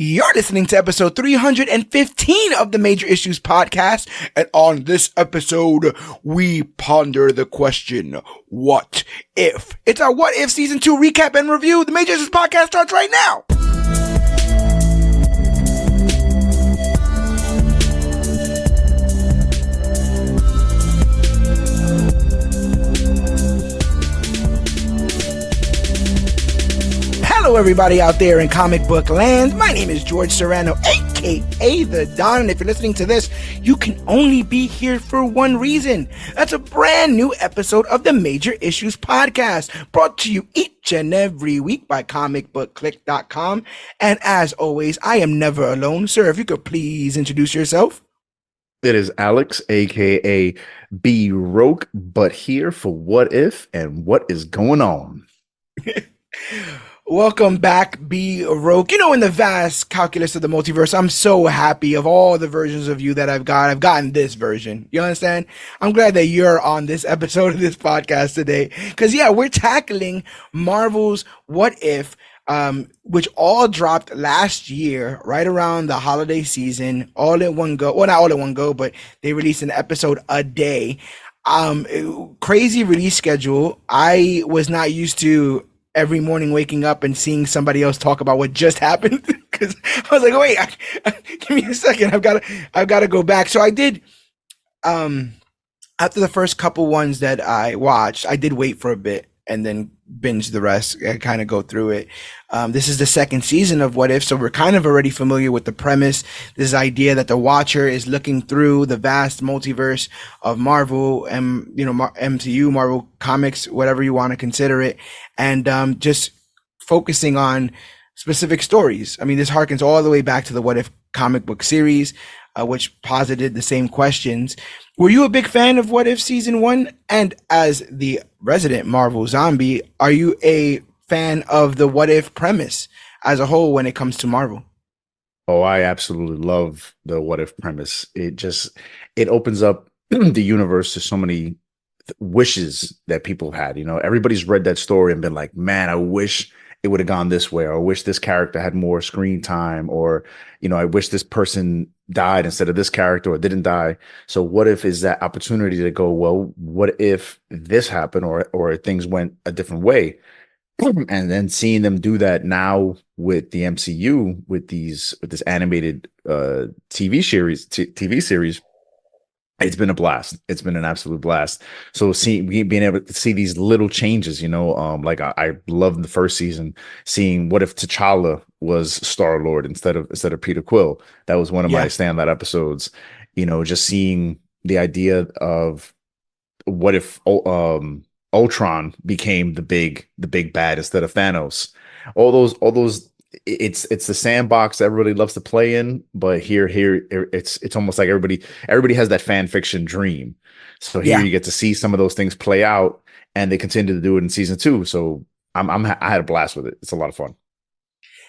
You're listening to episode 315 of the Major Issues Podcast, and on this episode, we ponder the question, what if? It's our What If Season 2 recap and review. The Major Issues Podcast starts right now! Hello everybody out there in comic book land. My name is George Serrano, aka The Don, and if you're listening to this, you can only be here for one reason. That's a brand new episode of the Major Issues Podcast, brought to you each and every week by ComicBookClique.com. And as always, I am never alone. Sir, if you could please introduce yourself. It is Alex, aka B Roke, but here for What If and What Is Going On. Welcome back, B. Roke. You know, in the vast calculus of the multiverse, I'm so happy of all the versions of you that I've got. I've gotten this version. You understand? I'm glad that you're on this episode of this podcast today. Because, yeah, we're tackling Marvel's What If, which all dropped last year, right around the holiday season, all in one go. Well, not all in one go, but they released an episode a day. Crazy release schedule. I was not used to every morning waking up and seeing somebody else talk about what just happened, because I was like, wait, give me a second. I've got to go back. So I did, after the first couple ones that I watched, I did wait for a bit and then binge the rest and kind of go through it. This is the second season of What If, so we're kind of already familiar with the premise, this idea that the Watcher is looking through the vast multiverse of Marvel and, MCU, Marvel Comics, whatever you want to consider it, and just focusing on specific stories. I mean, this harkens all the way back to the What If comic book series, which posited the same questions. Were you a big fan of What If Season 1? And as the resident Marvel zombie, are you a fan of the What If premise as a whole when it comes to Marvel? Oh, I absolutely love the What If premise. It opens up the universe to so many wishes that people have had. You know, everybody's read that story and been like, man, I wish it would have gone this way, or I wish this character had more screen time, or, I wish this person died instead of this character or didn't die. So what if is that opportunity to go, well, what if this happened or things went a different way? And then seeing them do that now with the MCU, with this animated TV series, it's been a blast. It's been an absolute blast. So being able to see these little changes, like I loved the first season, seeing what if T'Challa was Star-Lord instead of Peter Quill. That was one of my standout episodes. Just seeing the idea of what if Ultron became the big bad instead of Thanos. All those. It's the sandbox that everybody loves to play in, but here it's almost like everybody has that fan fiction dream. So here you get to see some of those things play out, and they continue to do it in season 2. So I had a blast with it. It's a lot of fun.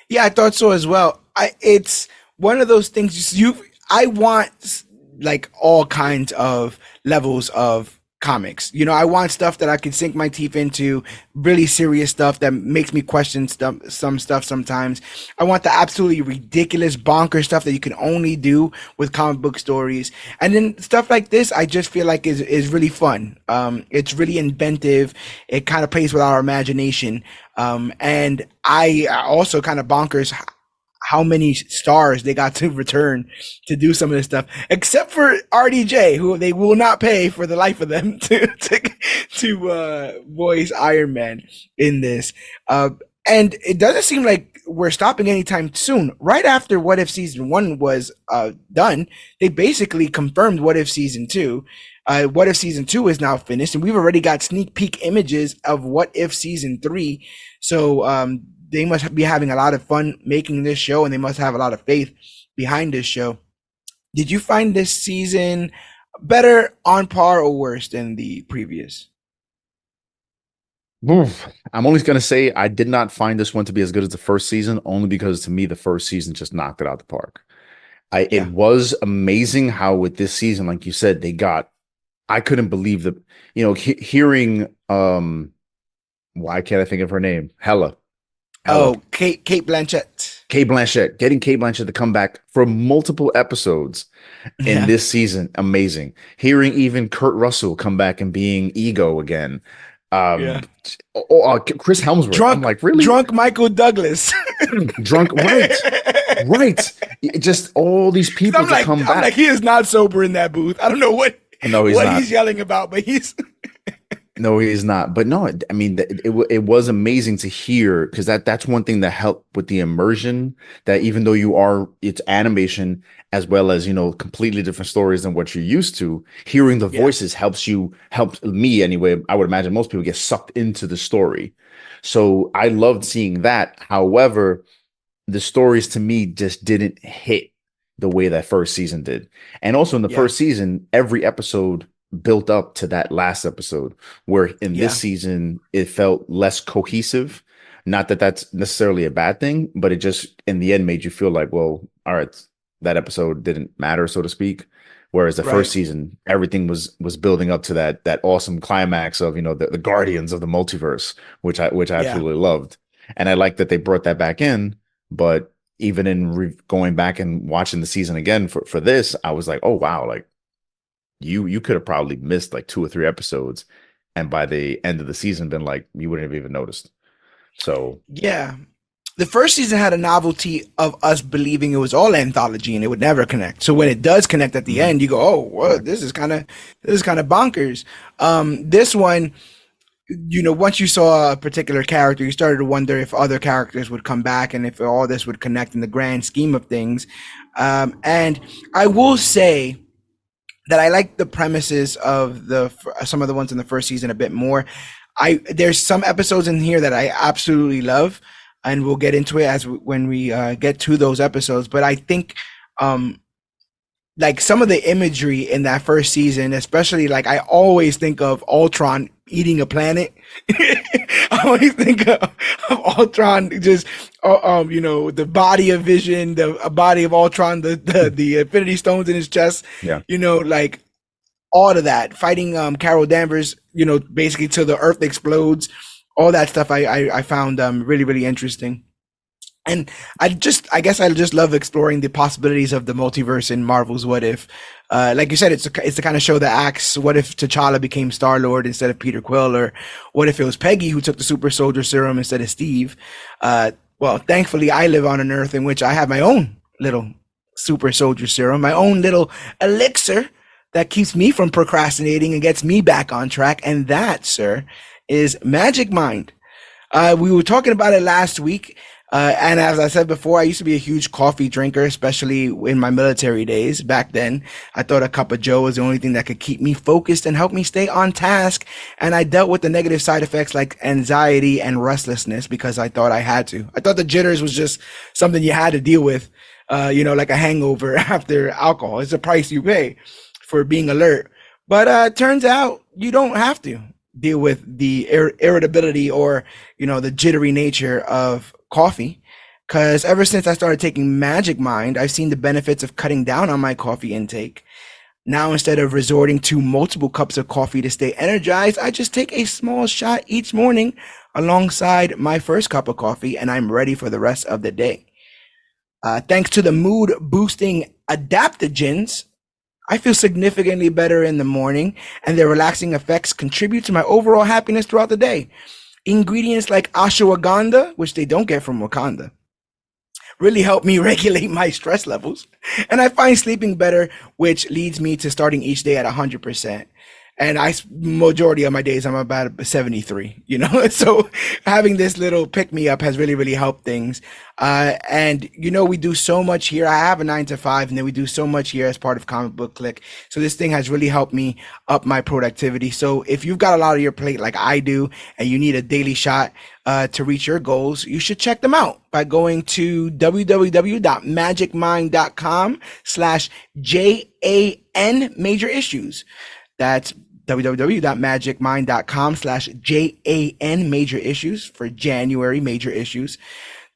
Yeah, I thought so as well. It's one of those things I want like all kinds of levels of comics. I want stuff that I can sink my teeth into, really serious stuff that makes me question some stuff sometimes. I want the absolutely ridiculous bonker stuff that you can only do with comic book stories. And then stuff like this, I just feel like is really fun. It's really inventive. It kind of plays with our imagination. And I also kind of bonkers how many stars they got to return to do some of this stuff, except for RDJ, who they will not pay for the life of them to voice Iron Man in this. And it doesn't seem like we're stopping anytime soon. Right after What If Season 1 was done, they basically confirmed What If Season 2. What If Season 2 is now finished, and we've already got sneak peek images of What If Season 3. So they must be having a lot of fun making this show, and they must have a lot of faith behind this show. Did you find this season better, on par, or worse than the previous? I'm only going to say I did not find this one to be as good as the first season, only because to me, the first season just knocked it out the park. It was amazing how with this season, like you said, I couldn't believe hearing, why can't I think of her name? Hella. Oh, Kate Blanchett. Kate Blanchett, getting Kate Blanchett to come back for multiple episodes in Yeah, this season, amazing. Hearing even Kurt Russell come back and being Ego again. Um, yeah. Chris Helmsworth. I'm Drunk, like, really? drunk Michael Douglas. Drunk, right, right. Just all these people to come I'm like, back. he is not sober in that booth. I don't know No, he's what not. he's yelling about, but he's No, he's not. But no, I mean, it was amazing to hear because that's one thing that helped with the immersion. That even though it's animation as well as completely different stories than what you're used to, hearing the yeah, voices helps me anyway. I would imagine most people get sucked into the story. So I loved seeing that. However, the stories to me just didn't hit the way that first season did. And also in the yeah, first season, every episode built up to that last episode, where in this yeah, season it felt less cohesive. Not that that's necessarily a bad thing, but it just in the end made you feel like, well, all right, that episode didn't matter, so to speak. Whereas the first right, season, everything was building up to that awesome climax of the guardians of the multiverse, which I yeah. absolutely loved. And I like that they brought that back in, but even in going back and watching the season again for this, I was like, oh wow, like you could have probably missed like 2 or 3 episodes, and by the end of the season, been like you wouldn't have even noticed. So Yeah. The first season had a novelty of us believing it was all anthology and it would never connect. So when it does connect at the mhm, end, you go, "Oh, well, correct. this is kind of bonkers." This one, once you saw a particular character, you started to wonder if other characters would come back and if all this would connect in the grand scheme of things. And I will say that I like the premises of some of the ones in the first season a bit more. There's some episodes in here that I absolutely love, and we'll get into it when we get to those episodes. But I think um, like some of the imagery in that first season, especially like I always think of Ultron eating a planet. I always think of Ultron just, the body of Vision, the body of Ultron, the Infinity Stones in his chest, Yeah. like all of that, fighting Carol Danvers, basically till the Earth explodes. All that stuff I found really really interesting. And I guess I just love exploring the possibilities of the multiverse in Marvel's What If. Like you said, it's the kind of show that asks, what if T'Challa became Star Lord instead of Peter Quill, or what if it was Peggy who took the super soldier serum instead of Steve? Well, thankfully, I live on an Earth in which I have my own little super soldier serum, my own little elixir that keeps me from procrastinating and gets me back on track. And that, sir, is Magic Mind. We were talking about it last week. And as I said before, I used to be a huge coffee drinker, especially in my military days. Back then, I thought a cup of Joe was the only thing that could keep me focused and help me stay on task. And I dealt with the negative side effects like anxiety and restlessness because I thought I had to. I thought the jitters was just something you had to deal with, like a hangover after alcohol. It's a price you pay for being alert. But turns out you don't have to deal with the irritability or the jittery nature of coffee, because ever since I started taking Magic Mind, I've seen the benefits of cutting down on my coffee intake. Now, instead of resorting to multiple cups of coffee to stay energized, I just take a small shot each morning alongside my first cup of coffee, and I'm ready for the rest of the day. Thanks to the mood boosting adaptogens, I feel significantly better in the morning, and their relaxing effects contribute to my overall happiness throughout the day. Ingredients like ashwagandha, which they don't get from Wakanda, really help me regulate my stress levels. And I find sleeping better, which leads me to starting each day at 100%. And majority of my days, I'm about 73, So having this little pick me up has really, really helped things. And we do so much here. I have a 9 to 5, and then we do so much here as part of Comic Book Click. So this thing has really helped me up my productivity. So if you've got a lot on your plate like I do, and you need a daily shot to reach your goals, you should check them out by going to www.magicmind.com/JAN major issues. That's www.magicmind.com/JAN major issues for January major issues.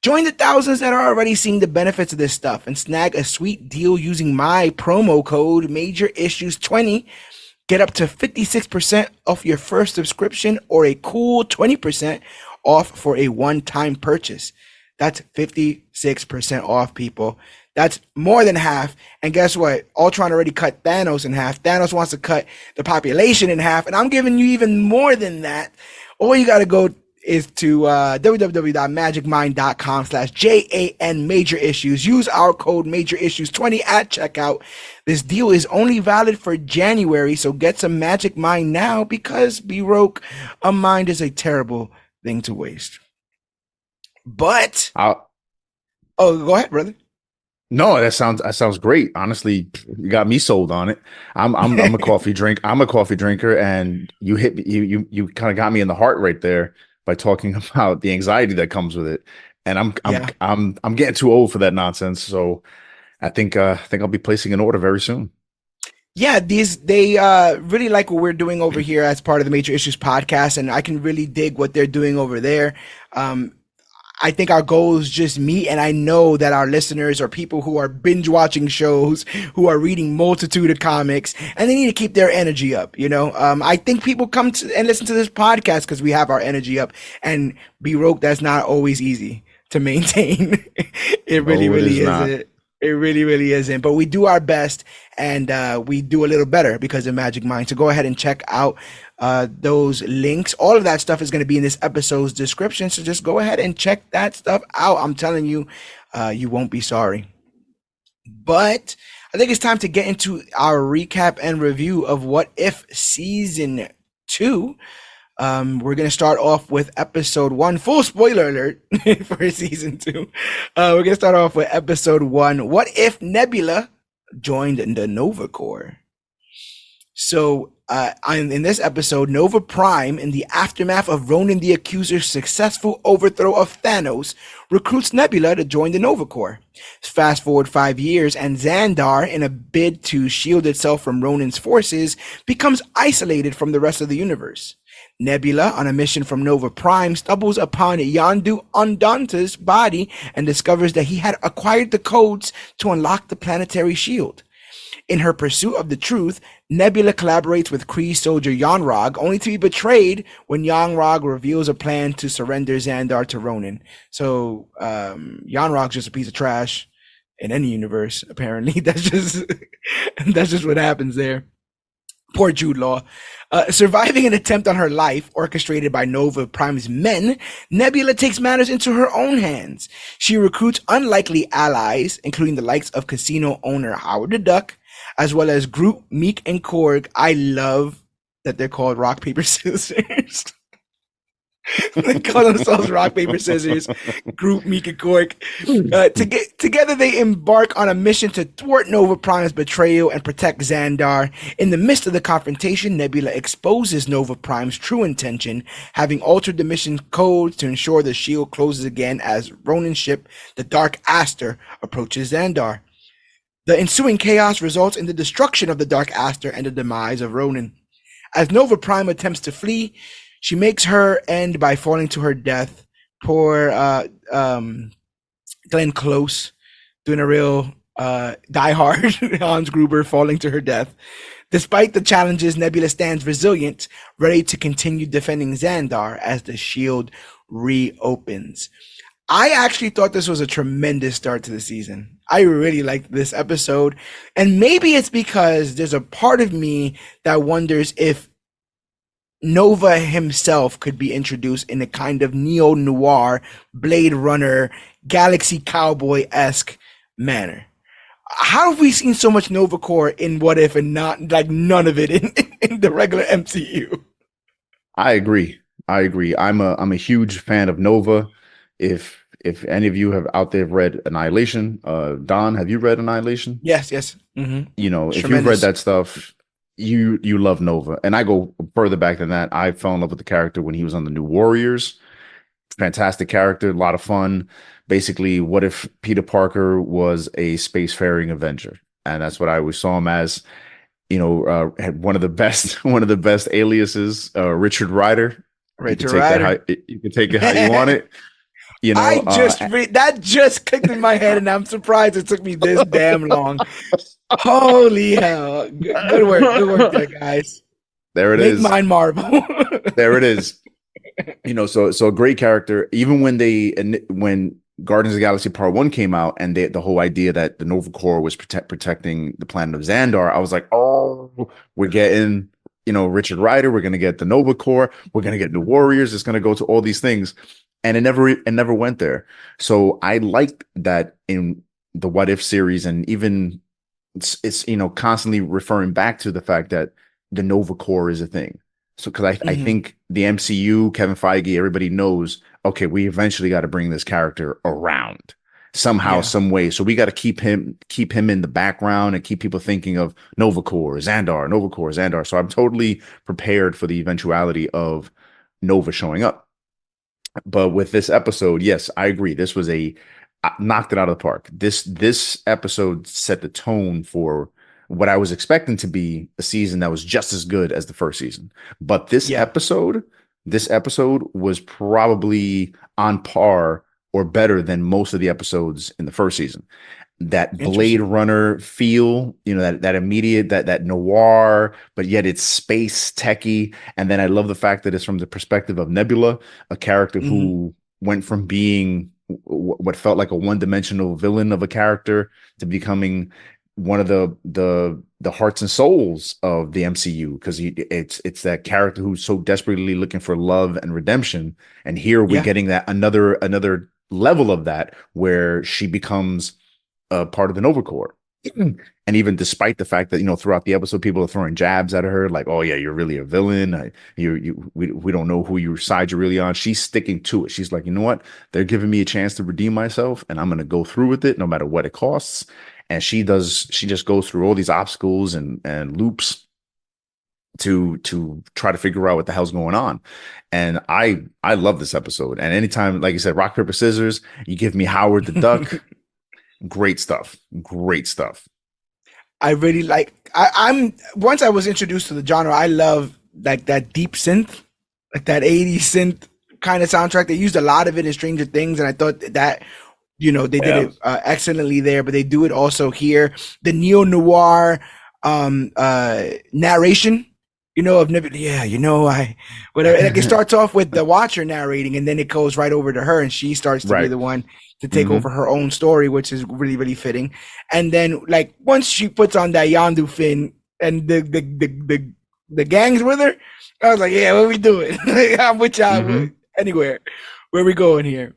Join the thousands that are already seeing the benefits of this stuff and snag a sweet deal using my promo code major issues 20. Get up to 56% off your first subscription or a cool 20% off for a one-time purchase. That's 56% off, people. That's more than half. And guess what? Ultron already cut Thanos in half. Thanos wants to cut the population in half, and I'm giving you even more than that. All you got to go is to www.magicmind.com/JAN major issues. Use our code major issues 20 at checkout. This deal is only valid for January, so get some Magic Mind now because be broke. A mind is a terrible thing to waste. But I'll, oh, go ahead, brother. no, that sounds great. Honestly, you got me sold on it. I'm a coffee drink. I'm a coffee drinker, and you kind of got me in the heart right there by talking about the anxiety that comes with it. And Yeah. I'm getting too old for that nonsense. So I think I'll be placing an order very soon. Yeah, these they really like what we're doing over here as part of the Major Issues podcast, and I can really dig what they're doing over there. Um, I think our goals just meet, and I know that our listeners are people who are binge watching shows, who are reading multitude of comics, and they need to keep their energy up. I think people come to and listen to this podcast because we have our energy up, and be broke. That's not always easy to maintain. It really, No, it is really not. isn't. It really, really isn't. But we do our best, and we do a little better because of Magic Mind. So go ahead and check out those links. All of that stuff is going to be in this episode's description. So just go ahead and check that stuff out. I'm telling you, you won't be sorry. But I think it's time to get into our recap and review of What If Season 2. We're gonna start off with episode 1. Full spoiler alert for season 2. We're gonna start off with episode 1. What if Nebula joined the Nova Corps? So, in this episode, Nova Prime, in the aftermath of Ronan the Accuser's successful overthrow of Thanos, recruits Nebula to join the Nova Corps. Fast forward 5 years, and Xandar, in a bid to shield itself from Ronan's forces, becomes isolated from the rest of the universe. Nebula, on a mission from Nova Prime, stumbles upon Yondu Undante's body and discovers that he had acquired the codes to unlock the planetary shield. In her pursuit of the truth, Nebula collaborates with Kree soldier Yonrog, only to be betrayed when Yonrog reveals a plan to surrender Xandar to Ronan. So, Yonrog's just a piece of trash in any universe, apparently. That's just what happens there. Poor Jude Law. Surviving an attempt on her life, orchestrated by Nova Prime's men, Nebula takes matters into her own hands. She recruits unlikely allies, including the likes of casino owner Howard the Duck, as well as Groot, Meek, and Korg. I love that they're called rock, paper, scissors. They call themselves rock, paper, scissors, Groot, Meek, and Korg. Together, they embark on a mission to thwart Nova Prime's betrayal and protect Xandar. In the midst of the confrontation, Nebula exposes Nova Prime's true intention, having altered the mission codes to ensure the shield closes again as Ronan's ship, the Dark Aster, approaches Xandar. The ensuing chaos results in the destruction of the Dark Aster and the demise of Ronan. As Nova Prime attempts to flee, she makes her end by falling to her death. Poor Glenn Close doing a real diehard Hans Gruber falling to her death. Despite the challenges, Nebula stands resilient, ready to continue defending Xandar as the shield reopens. I actually thought this was a tremendous start to the season. I really liked this episode. And maybe it's because there's a part of me that wonders if Nova himself could be introduced in a kind of neo-noir, Blade Runner, Galaxy Cowboy-esque manner. How have we seen so much Nova Corps in What If and not like none of it in the regular MCU? I agree. I agree. I'm a huge fan of Nova. If any of you have out there read Annihilation, Don, have you read Annihilation? Yes, yes. Mm-hmm. You know, if you've read Tremendous. that stuff, you love Nova. And I go further back than that. I fell in love with the character when he was on the New Warriors. Fantastic character, a lot of fun. Basically, what if Peter Parker was a spacefaring Avenger? And that's what I always saw him as. You know, had one of the best aliases, Richard Rider. You can Richard take that Rider. you can take it how you want it. You I know, just that just clicked in my head, and I'm surprised it took me this damn long. Holy hell! Good work there, guys. there it Make is. mine marble. There it is. You know, so a great character. Even when Guardians of the Galaxy Part One came out, and the whole idea that the Nova Corps was protecting the planet of Xandar, I was like, oh, we're getting, Richard Rider, we're gonna get the Nova Corps, we're gonna get New Warriors, it's gonna go to all these things, and it never went there. So I liked that in the What If series, and even it's constantly referring back to the fact that the Nova Corps is a thing. So because I Hmm. think the MCU, Kevin Feige, everybody knows, okay, we eventually got to bring this character around somehow, Yeah. some way. So we got to keep him in the background and keep people thinking of Nova Corps, Xandar, Nova Corps, Xandar. So I'm totally prepared for the eventuality of Nova showing up. But with this episode, yes, I agree. This was knocked it out of the park. This episode set the tone for what I was expecting to be a season that was just as good as the first season. But Yeah. this episode was probably on par or better than most of the episodes in the first season. That Blade Interesting. Runner feel, that immediate, that noir, but yet it's space techie. And then I love the fact that it's from the perspective of Nebula, a character Hmm. who went from being what felt like a one-dimensional villain of a character to becoming one of the hearts and souls of the MCU, because it's that character who's so desperately looking for love and redemption. And here we're Yeah. getting that another level of that, where she becomes part of the Nova Corps. And even despite the fact that throughout the episode people are throwing jabs at her, like, oh yeah, you're really a villain, we don't know who your side you're really on, she's sticking to it. She's like, you know what, they're giving me a chance to redeem myself, and I'm going to go through with it no matter what it costs. And she just goes through all these obstacles and loops to try to figure out what the hell's going on. And I love this episode. And anytime, like you said, rock paper scissors, you give me Howard the Duck. Great stuff. Great stuff. I really like. I'm once I was introduced to the genre, I love like that deep synth, like that 80s synth kind of soundtrack. They used a lot of it in Stranger Things, and I thought that they did Yeah. it excellently there. But they do it also here. The neo noir narration, of yeah, I whatever. Like it starts off with the watcher narrating, and then it goes right over to her, and she starts to be Right. the one to take over Hmm. her own story, which is really, really fitting. And then, like, once she puts on that Yondu fin and the gang's with her, I was like, yeah, what we doing? I'm with y'all Hmm. anywhere. Where we going here?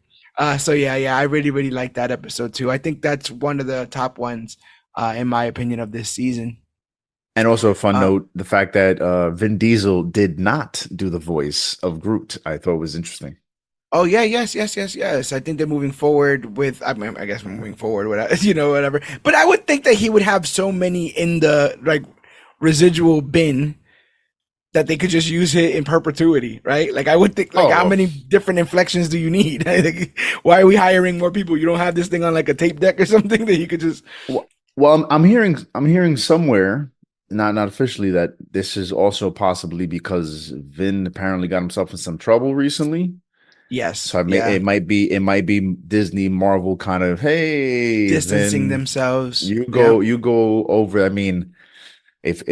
So yeah, I really, really like that episode too. I think that's one of the top ones, in my opinion, of this season. And also a fun Uh, note, the fact that Vin Diesel did not do the voice of Groot, I thought was interesting. Oh yeah, yes. I think they're moving forward with. I mean, I guess we're moving forward with whatever. But I would think that he would have so many in the like residual bin that they could just use it in perpetuity, right? Like I would think, like how Oh, many different inflections do you need? Like, why are we hiring more people? You don't have this thing on like a tape deck or something that you could just. well, I'm hearing somewhere, not officially, that this is also possibly because Vin apparently got himself in some trouble recently. Yes, So yeah, it might be Disney Marvel kind of, hey, distancing Vin, themselves. you Yeah, go you go over. I mean, if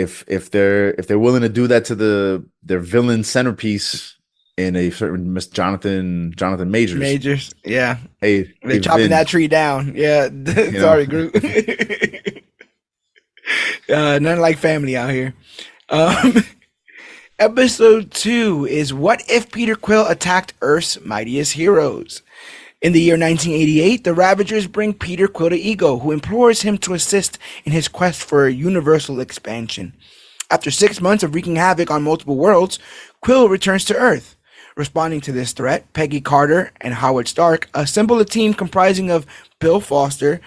they're willing to do that to their villain centerpiece in a certain Miss Jonathan Majors, majors. Yeah, hey they're chopping that Vin, tree down. Yeah, you know. sorry, Groot. Nothing like family out here. Um, episode 2 is What If Peter Quill Attacked Earth's Mightiest Heroes? In the year 1988, the Ravagers bring Peter Quill to Ego, who implores him to assist in his quest for universal expansion. After 6 months of wreaking havoc on multiple worlds, Quill returns to Earth. Responding to this threat, Peggy Carter and Howard Stark assemble a team comprising of Bill Foster,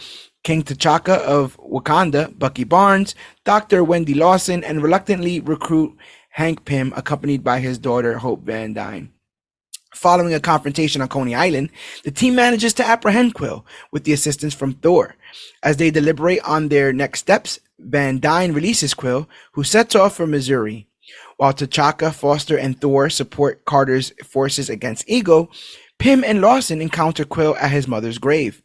King T'Chaka of Wakanda, Bucky Barnes, Dr. Wendy Lawson, and reluctantly recruit Hank Pym, accompanied by his daughter Hope Van Dyne. Following a confrontation on Coney Island, the team manages to apprehend Quill with the assistance from Thor. As they deliberate on their next steps, Van Dyne releases Quill, who sets off for Missouri. While T'Chaka, Foster, and Thor support Carter's forces against Ego, Pym and Lawson encounter Quill at his mother's grave.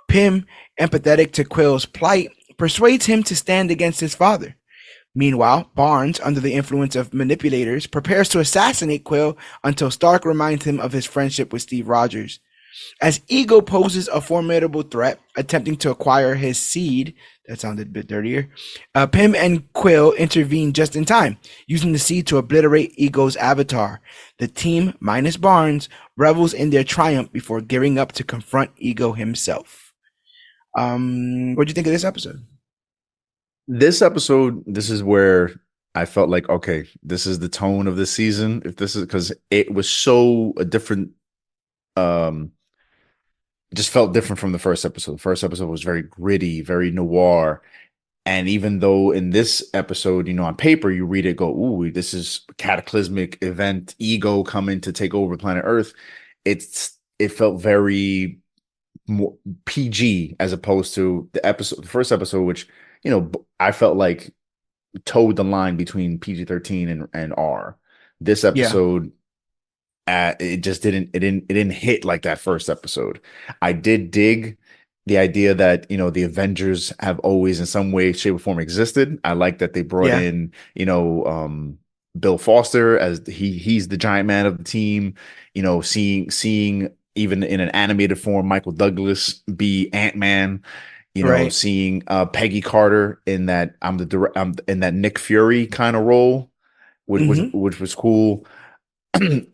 Pym, empathetic to Quill's plight, persuades him to stand against his father. Meanwhile, Barnes, under the influence of manipulators, prepares to assassinate Quill until Stark reminds him of his friendship with Steve Rogers. As Ego poses a formidable threat, attempting to acquire his seed, that sounded a bit dirtier, Pym and Quill intervene just in time, using the seed to obliterate Ego's avatar. The team, minus Barnes, revels in their triumph before gearing up to confront Ego himself. What do you think of this episode? This episode, this is where I felt like, okay, this is the tone of the season. If this is because it was so a different, um, it just felt different from the first episode. The first episode was very gritty, very noir. And even though in this episode, on paper, you read it, go, ooh, this is cataclysmic event, Ego coming to take over planet Earth. It felt very more PG as opposed to the first episode, which, I felt like towed the line between PG-13 and R. This Yeah, episode, it just didn't hit like that first episode. I did dig the idea that the Avengers have always in some way, shape, or form existed. I like that they brought yeah, in Bill Foster as he's the giant man of the team. Seeing even in an animated form Michael Douglas be Ant-Man. right. Seeing Peggy Carter in that I'm in that Nick Fury kind of role, Hmm. which was cool.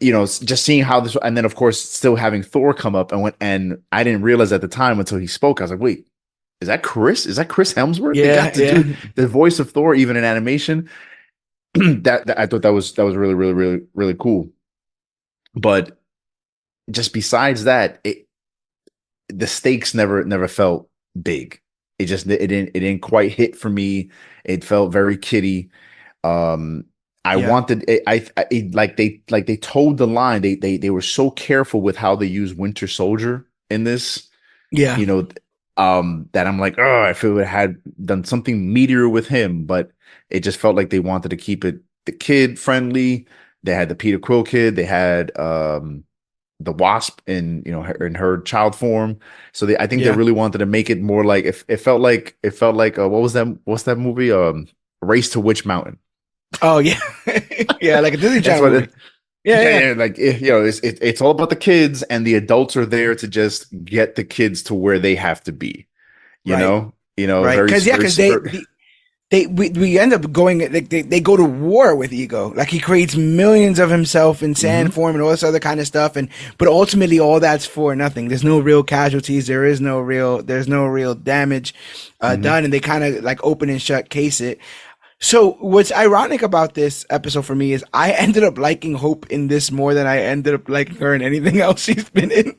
Just seeing how this, and then of course still having Thor come up and I didn't realize at the time until he spoke. I was like, wait, is that Chris? Is that Chris Hemsworth? They Yeah, got to yeah, do the voice of Thor even in animation. that I thought that was really really really really cool. But just besides that, the stakes never felt big. It didn't quite hit for me. It felt very kiddie. Um, I yeah, wanted like they told the line. They were so careful with how they use Winter Soldier in this. yeah, You know, that I'm like, oh, I feel it had done something meteor with him, but it just felt like they wanted to keep it the kid friendly. They had the Peter Quill kid. They had the Wasp in her child form. So I think they yeah. really wanted to make it more like it felt like what's that movie Race to Witch Mountain. Oh, yeah, yeah, like a Disney That's Channel what movie. Yeah, yeah, yeah, yeah, like it's all about the kids, and the adults are there to just get the kids to where they have to be. right, right. Very Because yeah, very because very. we end up going like they go to war with Ego. Like he creates millions of himself in sand Mhm, form and all this other kind of stuff, and but ultimately all that's for nothing. There's no real casualties. There's no real damage mhm. done, and they kind of like open and shut case it. So what's ironic about this episode for me is I ended up liking Hope in this more than I ended up liking her in anything else she's been in.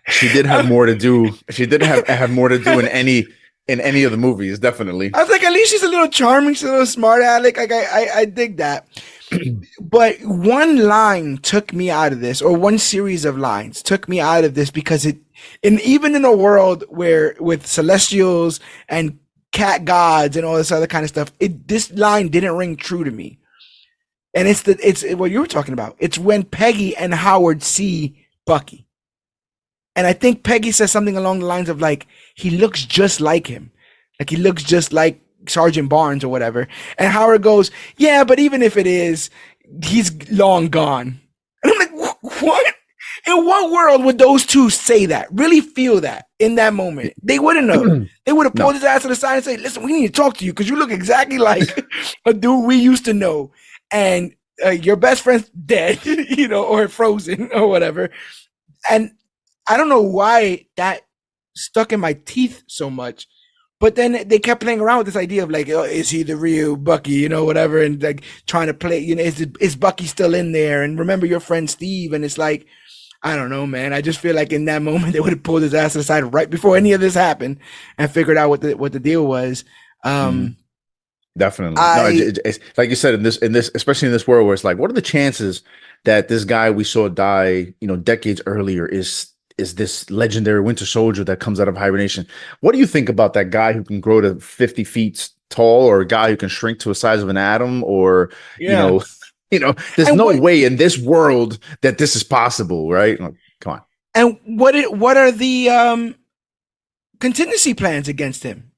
She did have more to do. She did have more to do in any of the movies, definitely. I was like, at least she's a little charming, she's a little smart aleck. Like I dig that. But one line took me out of this, or one series of lines took me out of this because even in a world where with celestials and cat gods and all this other kind of stuff, this line didn't ring true to me. And it's what you were talking about. It's when Peggy and Howard see Bucky, and I think Peggy says something along the lines of like, he looks just like him, like he looks just like Sergeant Barnes or whatever. And Howard goes, yeah, but even if it is, he's long gone. And I'm like, what? In what world would those two say that? Really feel that in that moment? They wouldn't have. They would have pulled No. his ass to the side and say, listen, we need to talk to you because you look exactly like a dude we used to know. And your best friend's dead, or frozen or whatever. And I don't know why that stuck in my teeth so much. But then they kept playing around with this idea of like, oh, is he the real Bucky, whatever, and like trying to play, is Bucky still in there? And remember your friend Steve, and it's like, I don't know, man. I just feel like in that moment they would have pulled his ass to the side right before any of this happened and figured out what the deal was. Mhm. Um, Definitely. No, I it's like you said in this, especially in this world where it's like, what are the chances that this guy we saw die, decades earlier is this legendary Winter Soldier that comes out of hibernation? What do you think about that guy who can grow to 50 feet tall, or a guy who can shrink to the size of an atom, or you Yeah. know, there's And no what way in this world that this is possible, right? Like, come on. what are the contingency plans against him?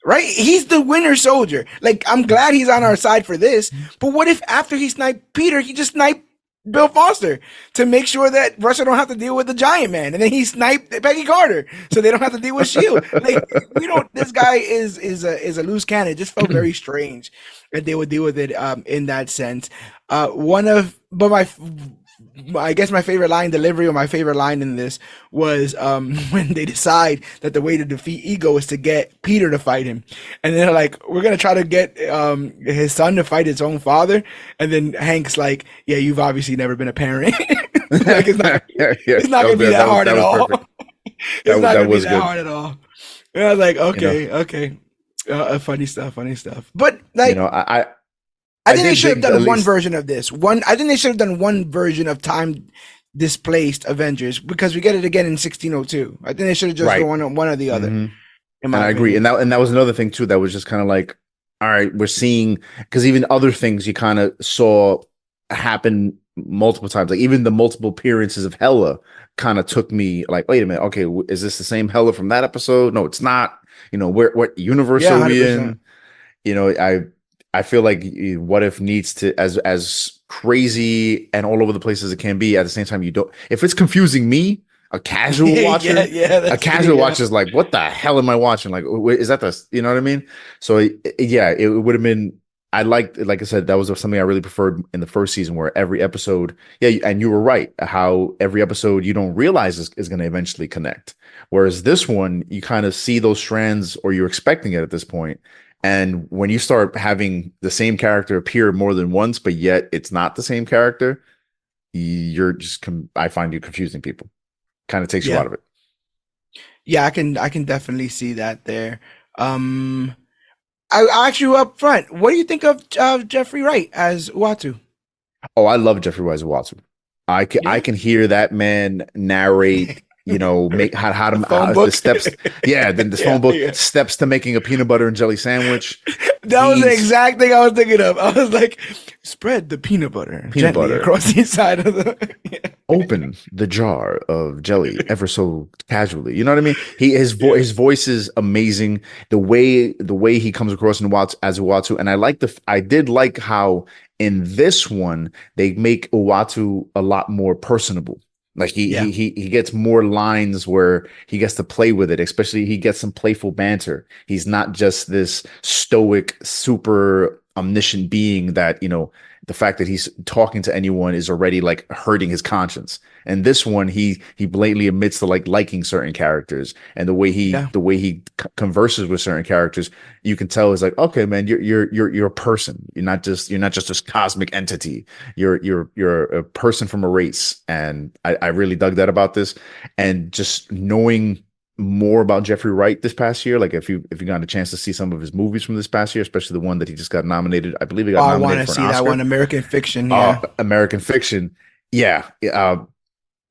Right? He's the winter soldier. Like, I'm glad he's on our side for this. But what if after he sniped Peter, he just sniped Bill Foster to make sure that Russia don't have to deal with the Giant Man, and then he sniped Peggy Carter, so they don't have to deal with Shield. Like we don't. This guy is a loose cannon. It just felt very strange that they would deal with it in that sense. One of but my I guess my favorite line delivery or my favorite line in this was when they decide that the way to defeat Ego is to get Peter to fight him, and they're like, "We're gonna try to get his son to fight his own father," and then Hank's like, "Yeah, you've obviously never been a parent. Like it's not gonna be that hard at all. It's not gonna be that hard at all." And I was like, "Okay, okay, funny stuff, funny stuff." But like, I think they should have done one version of this. I think they should have done one version of time displaced Avengers because we get it again in 1602. I think they should have just done one or the other. Mm-hmm. And I agree. And that was another thing too. That was just kind of like, all right, we're seeing, because even other things you kind of saw happen multiple times. Like even the multiple appearances of Hela kind of took me like, wait a minute, okay, is this the same Hela from that episode? No, it's not. What universe are we in? I feel like What If needs to, as crazy and all over the place as it can be, at the same time, if it's confusing me, a casual watcher, a casual watcher is like, what the hell am I watching? Like, is that you know what I mean? So it would have been, like I said, that was something I really preferred in the first season, where every episode, and you were right, how every episode you don't realize is going to eventually connect. Whereas this one, you kind of see those strands, or you're expecting it at this point. And when you start having the same character appear more than once, but yet it's not the same character, I find you confusing people. Kind of takes you out of it. Yeah, I can definitely see that there. I asked you up front, what do you think of Jeffrey Wright as Uatu? Oh, I love Jeffrey Wright as Uatu. I can hear that man narrate. Make how the steps. Yeah, then the phone book steps to making a peanut butter and jelly sandwich. That was the exact thing I was thinking of. I was like, spread the peanut butter across the side of the. Open the jar of jelly ever so casually. You know what I mean? His voice is amazing. The way he comes across in as Uatu, and I did like how in this one they make Uatu a lot more personable. Like he gets more lines where he gets to play with it, especially he gets some playful banter. He's not just this stoic, super omniscient being that, the fact that he's talking to anyone is already like hurting his conscience. And this one, he blatantly admits to like liking certain characters, and the way he converses with certain characters, you can tell is like, okay, man, you're a person. You're not just this cosmic entity. You're a person from a race. And I really dug that about this. And just knowing more about Jeffrey Wright this past year, like if you got a chance to see some of his movies from this past year, especially the one that he just got nominated, I believe he got nominated for an Oscar. I want to see that one, American Fiction. Yeah, American Fiction. Yeah,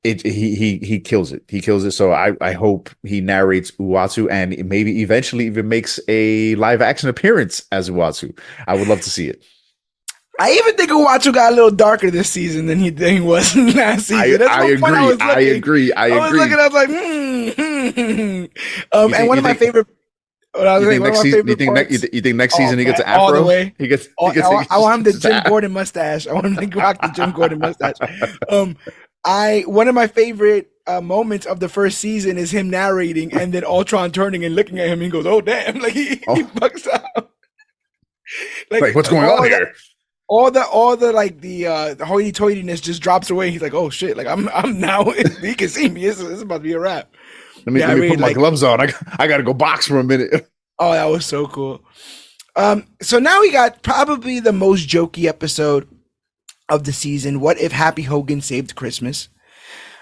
he kills it. He kills it. So I hope he narrates Uatu and maybe eventually even makes a live action appearance as Uatu. I would love to see it. I even think Uatu got a little darker this season than he was last season. I agree. I was looking, I was like, and one of my favorite. You think next season he gets an afro? All the way. I want him the Jim Gordon mustache. I want him to rock the Jim Gordon mustache. One of my favorite moments of the first season is him narrating, and then Ultron turning and looking at him and goes, "Oh damn!" Like he bucks out. Like what's going on here? All the hoity-toityness just drops away. He's like, "Oh shit!" Like I'm now. He can see me. It's about to be a wrap. Let me put my gloves on. I got to go box for a minute. Oh, that was so cool. So now we got probably the most jokey episode of the season. What if Happy Hogan saved Christmas?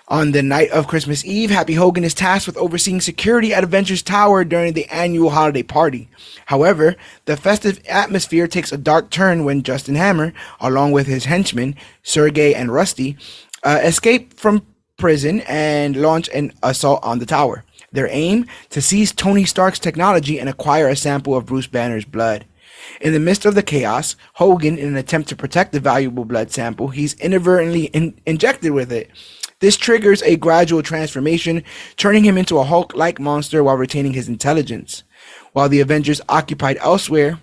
On the night of Christmas Eve, Happy Hogan is tasked with overseeing security at Avengers Tower during the annual holiday party. However, the festive atmosphere takes a dark turn when Justin Hammer, along with his henchmen, Sergey and Rusty, escape from prison and launch an assault on the tower. Their aim? To seize Tony Stark's technology and acquire a sample of Bruce Banner's blood. In the midst of the chaos, Hogan, in an attempt to protect the valuable blood sample, he's inadvertently injected with it. This triggers a gradual transformation, turning him into a Hulk-like monster while retaining his intelligence. While the Avengers occupied elsewhere,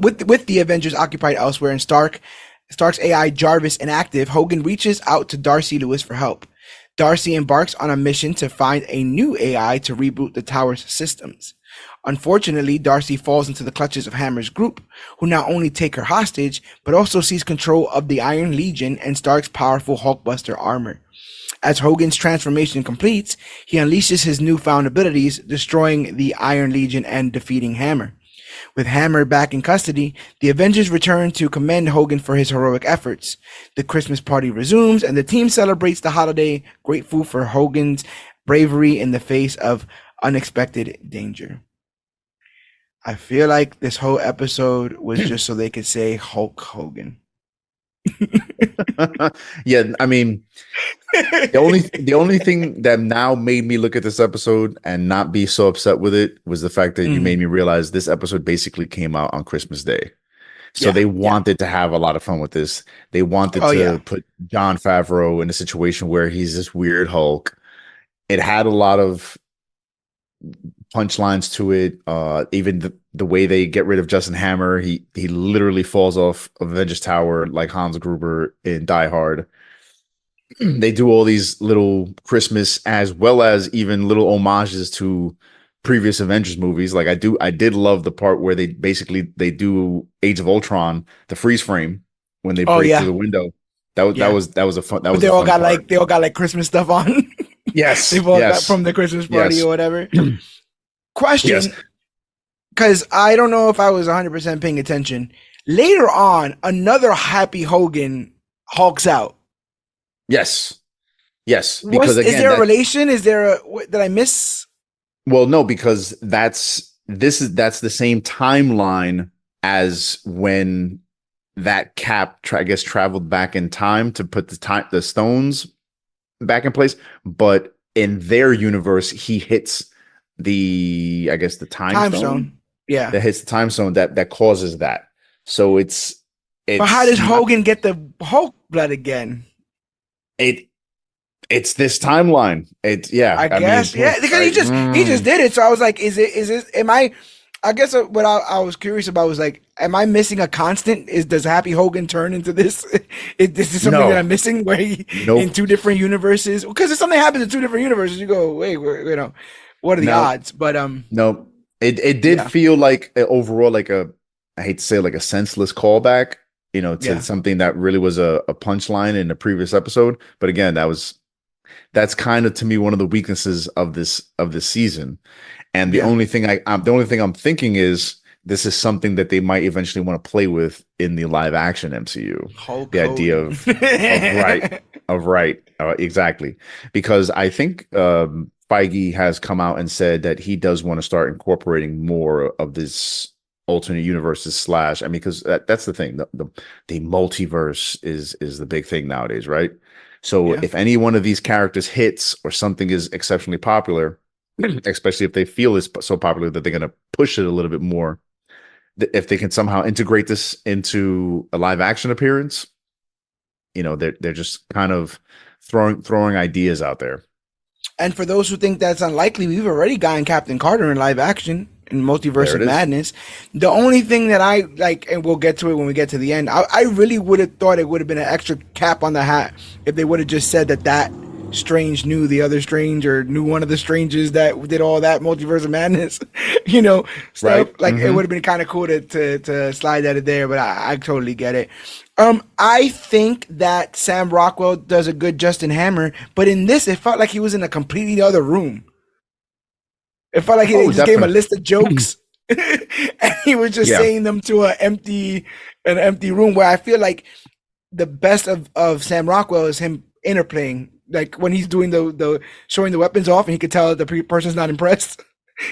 with the Avengers occupied elsewhere, and Stark Stark's AI Jarvis inactive, Hogan reaches out to Darcy Lewis for help. Darcy embarks on a mission to find a new AI to reboot the tower's systems. Unfortunately, Darcy falls into the clutches of Hammer's group, who not only take her hostage, but also seize control of the Iron Legion and Stark's powerful Hulkbuster armor. As Hogan's transformation completes, he unleashes his newfound abilities, destroying the Iron Legion and defeating Hammer. With Hammer back in custody, the Avengers return to commend Hogan for his heroic efforts. The Christmas party resumes, and the team celebrates the holiday, grateful for Hogan's bravery in the face of unexpected danger. I feel like this whole episode was just so they could say Hulk Hogan. Yeah, I mean, the only thing that now made me look at this episode and not be so upset with it was the fact that you made me realize this episode basically came out on Christmas Day. So they wanted to have a lot of fun with this. They wanted to put Jon Favreau in a situation where he's this weird Hulk. It had a lot of punchlines to it. Even the way they get rid of Justin Hammer, he literally falls off of Avengers Tower like Hans Gruber in Die Hard. They do all these little Christmas as well as even little homages to previous Avengers movies. Like I did love the part where they do Age of Ultron, the freeze frame when they break through the window. That was a fun. That was they all got like Christmas stuff on. Yes, they all got from the Christmas party or whatever. Question. Yes. Because I don't know if I was 100% paying attention. Later on, another Happy Hogan hulks out. Yes. Because is there a relation? Is there did I miss? Well, no, because that's the same timeline as when that Cap, traveled back in time to put the stones back in place. But in their universe, he hits the time zone. Yeah, that hits the time zone that causes that. So it's but how does Hogan get the Hulk blood again? It's this timeline. I guess because he just did it. So I was like, is this? Am I? I guess what I was curious about was like, am I missing a constant? Does Happy Hogan turn into this? Is this something that I'm missing? Where in two different universes? Because if something happens in two different universes, you go, wait, what are the odds? But no. It did feel like overall like I hate to say like a senseless callback, to something that really was a punchline in the previous episode. But again, that's kind of to me one of the weaknesses of this season. And the only thing I'm thinking is this is something that they might eventually want to play with in the live action MCU. The idea of right, exactly, because I think Feige has come out and said that he does want to start incorporating more of this alternate universes / I mean, because that's the thing. The multiverse is the big thing nowadays, right? So if any one of these characters hits or something is exceptionally popular, especially if they feel it's so popular that they're going to push it a little bit more, if they can somehow integrate this into a live action appearance, they're just kind of throwing ideas out there. And for those who think that's unlikely, we've already gotten Captain Carter in live action in Multiverse of Madness. The only thing that I like, and we'll get to it when we get to the end, I really would have thought it would have been an extra cap on the hat if they would have just said that Strange knew the other Strange or knew one of the Stranges that did all that Multiverse of Madness, stuff. Right. Like it would have been kind of cool to slide that in there, but I totally get it. I think that Sam Rockwell does a good Justin Hammer, but in this, it felt like he was in a completely other room. It felt like he just gave him a list of jokes, and he was just saying them to an empty room. Where I feel like the best of Sam Rockwell is him interplaying, like when he's doing the showing the weapons off, and he could tell that the person's not impressed.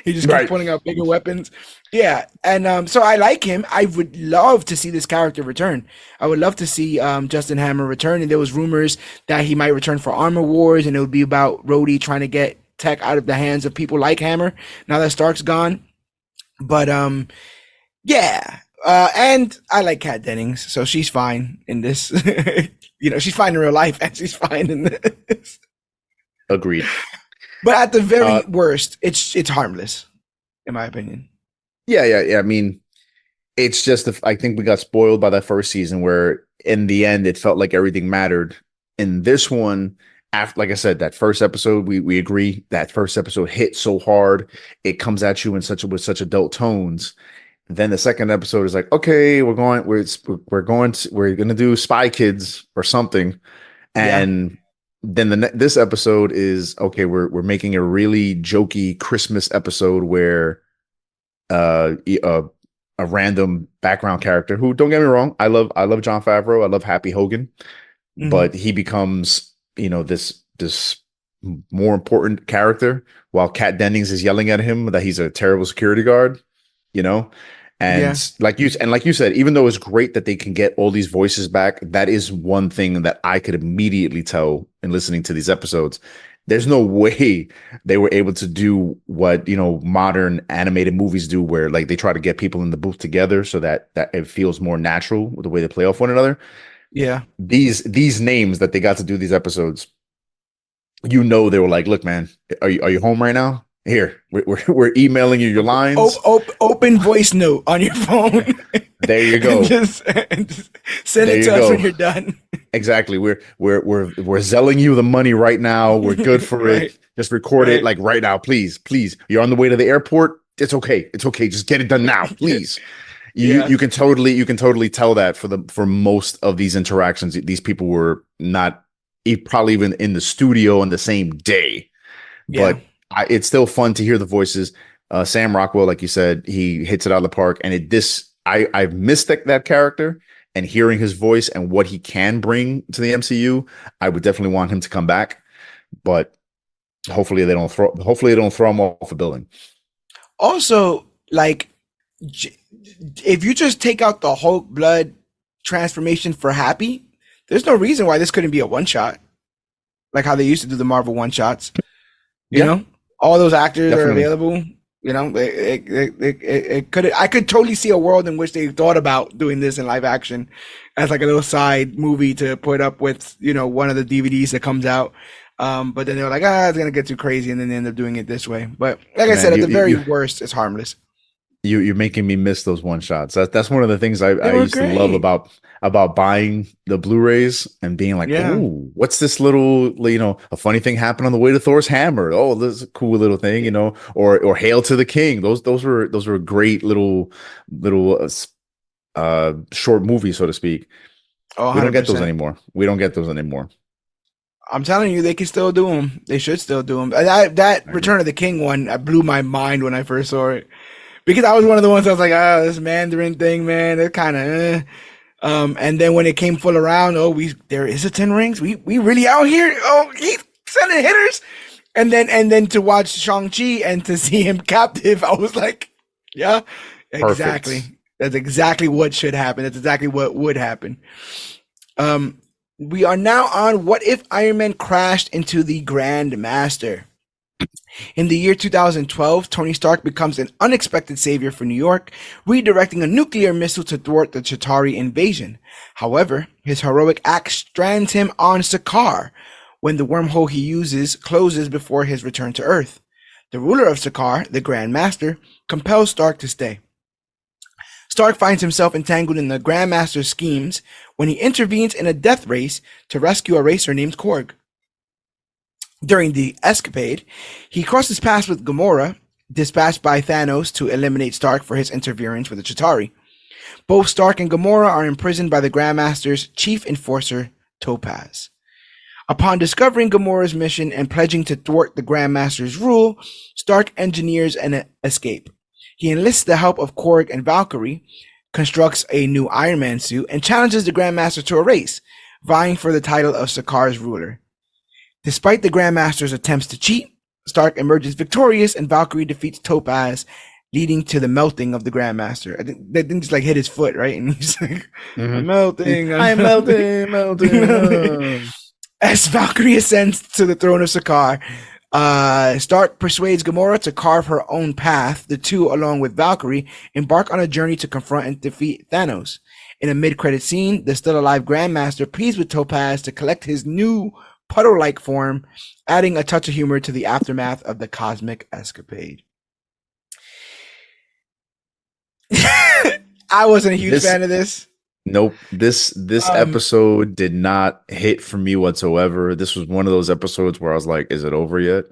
He just keeps pulling out bigger weapons. Yeah. And so I like him. I would love to see this character return. I would love to see Justin Hammer return. And there was rumors that he might return for Armor Wars, and it would be about Rhodey trying to get tech out of the hands of people like Hammer now that Stark's gone. But and I like Kat Dennings, so she's fine in this. She's fine in real life, and she's fine in this. Agreed. But at the very worst, it's harmless, in my opinion. Yeah. I mean, it's just I think we got spoiled by that first season where in the end, it felt like everything mattered. In this one, after, like I said, that first episode, we agree that first episode hit so hard, it comes at you in such with such adult tones. Then the second episode is like, okay, we're gonna do Spy Kids or something, Yeah. and then this episode is okay. We're making a really jokey Christmas episode where uh, a random background character who, don't get me wrong, I love John Favreau, I love Happy Hogan, Hmm. but he becomes, this more important character while Kat Dennings is yelling at him that he's a terrible security guard, you know. Yeah. And like you said, even though it's great that they can get all these voices back, that is one thing that I could immediately tell in listening to these episodes. There's no way they were able to do what, modern animated movies do, where like they try to get people in the booth together so that it feels more natural with the way they play off one another. Yeah. These names that they got to do these episodes, they were like, look, man, are you home right now? Here, we're emailing you your lines. Open voice note on your phone There you and go. just send There it you to us when go. you're done. Exactly. We're selling you the money right now. We're good for Right. it. Just record it Right. like right now, please. Please. You're on the way to the airport. It's okay. It's okay. Just get it done now, please. You Yeah. you can totally tell that for most of these interactions, these people were not probably even in the studio on the same day, Yeah. but it's still fun to hear the voices. Sam Rockwell, like you said, he hits it out of the park, and I've missed that character, and hearing his voice and what he can bring to the MCU, I would definitely want him to come back, but hopefully they don't throw him off the building. Also, like, j- if you just take out the Hulk blood transformation for Happy, there's no reason why this couldn't be a one shot, like how they used to do the Marvel one shots. You Yeah, know, all those actors are definitely. available. You know, it could. I could totally see a world in which they thought about doing this in live action as like a little side movie to put up with, one of the DVDs that comes out. But then they were like, it's gonna get too crazy, and then they end up doing it this way. But like I Man, said, at you the very you worst, it's harmless. you're making me miss those one shots. That's one of the things I They were used to love great. about buying the Blu-rays and being like, Yeah, oh, what's this little, a funny thing happened on the way to Thor's hammer. Oh, this is a cool little thing, or Hail to the King. Those were great little short movies, so to speak. oh, We don't get those 100%. anymore. We don't get those anymore. I'm telling you, they can still do them. They should still do them. That I agree. Return of the King one, blew my mind when I first saw it. Because I was one of the ones that was like, this Mandarin thing, man, it kind of, and then when it came full around, there is a 10 rings. We really out here. Oh, he's sending hitters. And then to watch Shang-Chi and to see him captive, I was like, yeah, exactly. Perfect. That's exactly what should happen. That's exactly what would happen. Um, we are now on what if Iron Man crashed into the Grand Master. In the year 2012, Tony Stark becomes an unexpected savior for New York, redirecting a nuclear missile to thwart the Chitauri invasion. However, his heroic act strands him on Sakaar when the wormhole he uses closes before his return to Earth. The ruler of Sakaar, the Grand Master, compels Stark to stay. Stark finds himself entangled in the Grand Master's schemes when he intervenes in a death race to rescue a racer named Korg. During the escapade, he crosses paths with Gamora, dispatched by Thanos to eliminate Stark for his interference with the Chitauri. Both Stark and Gamora are imprisoned by the Grandmaster's chief enforcer, Topaz. Upon discovering Gamora's mission and pledging to thwart the Grandmaster's rule, Stark engineers an escape. He enlists the help of Korg and Valkyrie, constructs a new Iron Man suit, and challenges the Grandmaster to a race, vying for the title of Sakaar's ruler. Despite the Grandmaster's attempts to cheat, Stark emerges victorious and Valkyrie defeats Topaz, leading to the melting of the Grandmaster. I think they didn't just like hit his foot, right? And he's like, I'm melting, I'm I'm melting, melting, I'm melting. melting. As Valkyrie ascends to the throne of Sakaar, Stark persuades Gamora to carve her own path. The two, along with Valkyrie, embark on a journey to confront and defeat Thanos. In a mid-credit scene, the still-alive Grandmaster pleads with Topaz to collect his new puddle-like form, adding a touch of humor to the aftermath of the cosmic escapade. I wasn't a huge This fan of this. Nope. This Um, episode did not hit for me whatsoever. This was one of those episodes where I was like, is it over yet?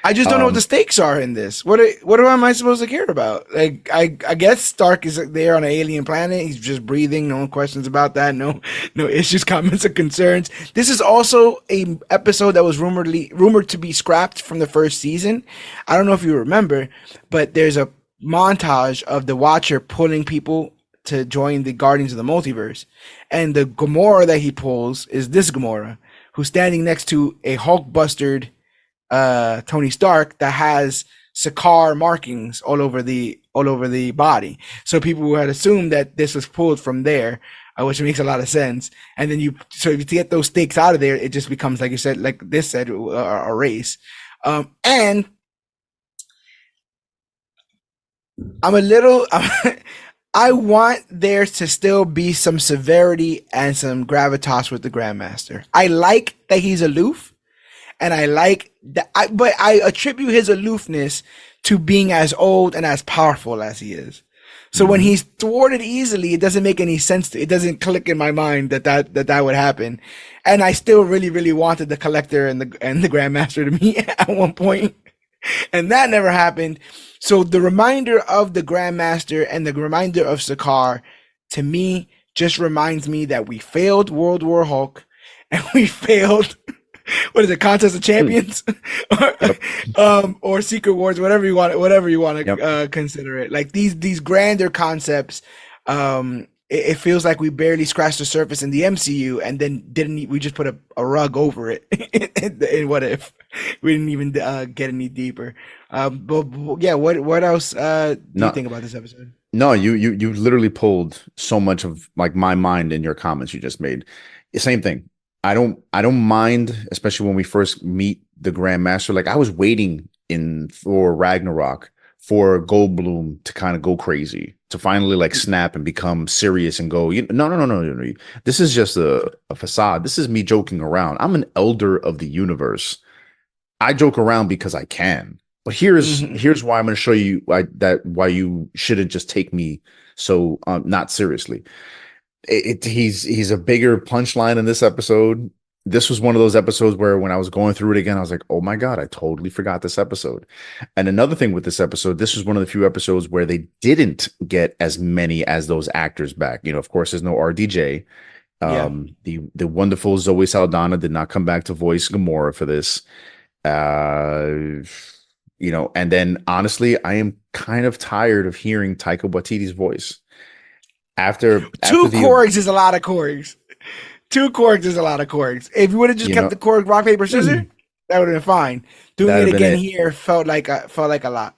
I just don't know what the Um, stakes are in this. What am I supposed to care about? Like I guess Stark is there on an alien planet. He's just breathing. No questions about that. No issues, comments, or concerns. This is also a episode that was rumored to be scrapped from the first season. I don't know if you remember, but there's a montage of the Watcher pulling people to join the Guardians of the Multiverse, and the Gamora that he pulls is this Gamora, who's standing next to a Hulkbustered Tony Stark that has Sakaar markings all over the body. So people had assumed that this was pulled from there, which makes a lot of sense. And then so if you get those stakes out of there, it just becomes like you said, like this said, a race. And I'm a little. I want there to still be some severity and some gravitas with the Grandmaster. I like that he's aloof, and I like that. But I attribute his aloofness to being as old and as powerful as he is. So when mhm. he's thwarted easily, it doesn't make any sense. It doesn't click in my mind that would happen. And I still really wanted the Collector and the Grandmaster to meet at one point, and that never happened. So the reminder of the Grandmaster and the reminder of Sakaar, to me, just reminds me that we failed World War Hulk, and we failed what is it, Contest of Hmm. Champions, Yep. or Secret Wars, whatever you want to Yep. consider it. Like these grander concepts, it feels like we barely scratched the surface in the MCU, and then didn't we just put a rug over it? In What If we didn't even get any deeper? But yeah, what else do you No, think about this episode? no, you literally pulled so much of like my mind in your comments you just made. Same thing. I don't mind, especially when we first meet the Grandmaster. Like I was waiting in for Ragnarok for Goldblum to kind of go crazy, to finally like snap and become serious and go, no, no, no, no, no, no. This is just a facade. This is me joking around. I'm an elder of the universe. I joke around because I can. But Hmm. here's why I'm going to show you why you shouldn't just take me so not seriously. He's a bigger punchline in this episode. This was one of those episodes where when I was going through it again, I was like, "Oh my god, I totally forgot this episode." And another thing with this episode, this was one of the few episodes where they didn't get as many as those actors back. Of course, there's no RDJ. Yeah. The wonderful Zoe Saldana did not come back to voice Gamora for this. Uh, and then honestly, I am kind of tired of hearing Taika Waititi's voice after Two the Korgs is a lot of Korgs. Two Korgs is a lot of Korgs. If you would have just you kept know the Korg rock paper scissors, that'd that would have been fine. Doing it have been again it. here felt like a lot.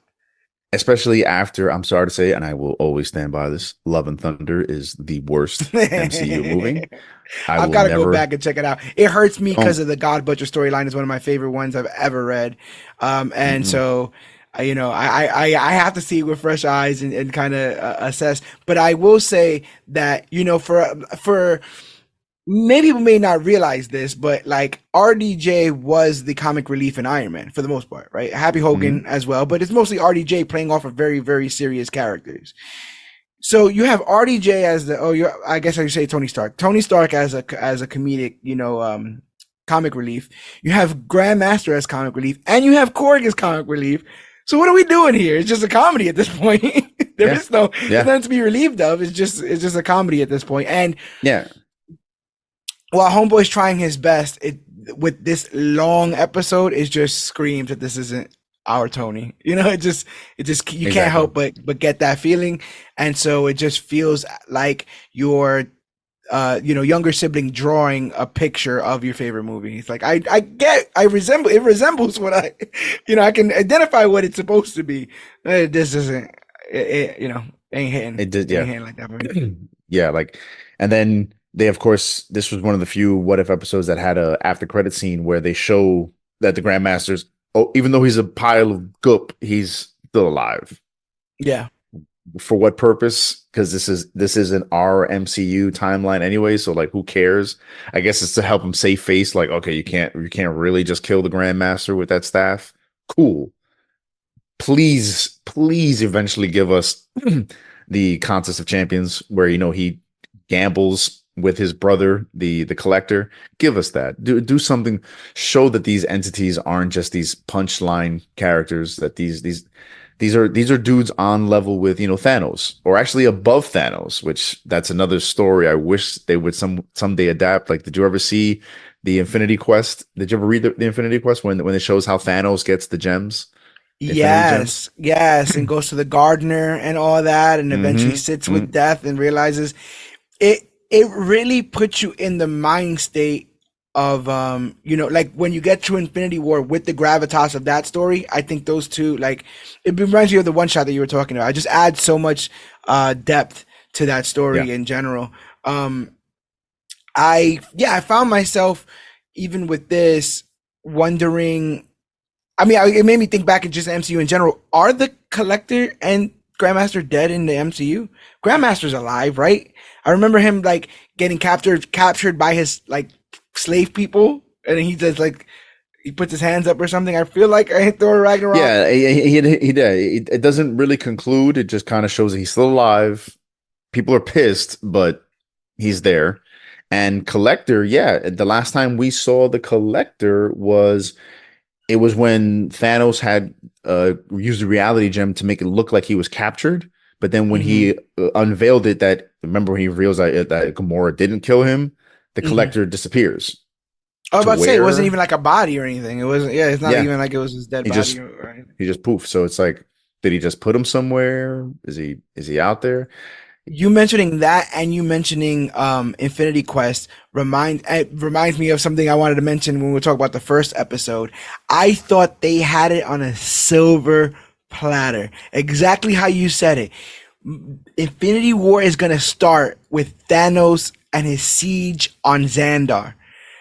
Especially after, I'm sorry to say, and I will always stand by this. Love and Thunder is the worst MCU movie. I I've will got to go never back and check it out. It hurts me because don't. of the God Butcher storyline is one of my favorite ones I've ever read, and Mm-mm. so I have to see it with fresh eyes and kind of assess. But I will say that for maybe people may not realize this, but like RDJ was the comic relief in Iron Man for the most part, right? Happy Hogan Hmm. as well, but it's mostly RDJ playing off of very serious characters. So you have RDJ as I guess I should say Tony Stark. Tony Stark as a comedic, comic relief. You have Grandmaster as comic relief, and you have Korg as comic relief. So what are we doing here? It's just a comedy at this point. Yeah, There's yeah, nothing to be relieved of. It's just a comedy at this point. And yeah. while Homeboy's trying his best, it with this long episode, it just screams that this isn't our Tony. It just you can't Exactly, help but get that feeling, and so it just feels like your younger sibling drawing a picture of your favorite movie. It's like it resembles what I can identify what it's supposed to be. This isn't ain't hitting it did. ain't Yeah, hitting like that for me. yeah. Like, and then they, of course, this was one of the few What If episodes that had a after credit scene where they show that the Grandmasters, oh, even though he's a pile of goop, he's still alive. Yeah. For what purpose? Because this isn't our MCU timeline anyway, so like who cares? I guess it's to help him save face, like, okay, you can't really just kill the Grandmaster with that staff. Cool. Please eventually give us the Contest of Champions where he gambles with his brother, the collector. Give us that. Do something. Show that these entities aren't just these punchline characters. That these are dudes on level with Thanos, or actually above Thanos. Which that's another story. I wish they would someday adapt. Like, did you ever see the Infinity Quest? Did you ever read the Infinity Quest when it shows how Thanos gets the gems, the Infinity Gems? Yes, yes, and goes to the gardener and all that, and eventually Mm-hmm. sits with Mm-hmm. death and realizes it really puts you in the mind state of like when you get to Infinity War with the gravitas of that story. I think those two, like, it reminds me of the one shot that you were talking about. I just add so much depth to that Yeah. story in general. um I found myself even with this wondering. I mean, it made me think back at just the MCU in general. Are the Collector and Grandmaster dead in the MCU? Grandmaster's alive, right? I remember him like getting captured by his like slave people, and he just like he puts his hands up or something. I feel like I hit Thor Ragnarok. Yeah, he did. It doesn't really conclude. It just kind of shows that he's still alive. People are pissed, but he's there. And Collector, yeah, the last time we saw the Collector was when Thanos had used the reality gem to make it look like he was captured. But then when Mm-hmm. he unveiled it, that remember when he realized that Gamora didn't kill him, the Mm-hmm. Collector disappears. I was To about to say it wasn't even where? like a body or anything. It wasn't. Yeah, it's not Yeah, even like it was his dead he body just or anything. he just poofed. So it's like, did he just put him somewhere? Is he out there? You mentioning that and you mentioning Infinity Quest it reminds me of something I wanted to mention when we talk about the first episode. I thought they had it on a silver platter. Exactly how you said it. Infinity War is going to start with Thanos and his siege on Xandar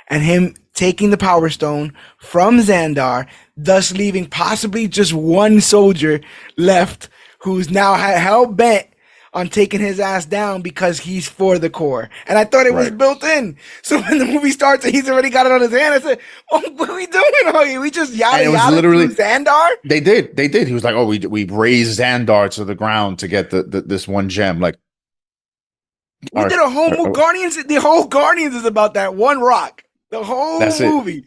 and him taking the Power Stone from Xandar, thus leaving possibly just one soldier left who's now hell bent on taking his ass down because he's for the core. And I thought it was Right. built in. So when the movie starts and he's already got it on his hand, I said, "Oh, what are we doing? Oh, we just And yada it was yada literally through Xandar?" they did. He was like, "Oh, we raised Xandar to the ground to get the this one gem." Like, We all right, did a whole all right, Guardians. The whole Guardians is about that one rock. The whole that's it. movie.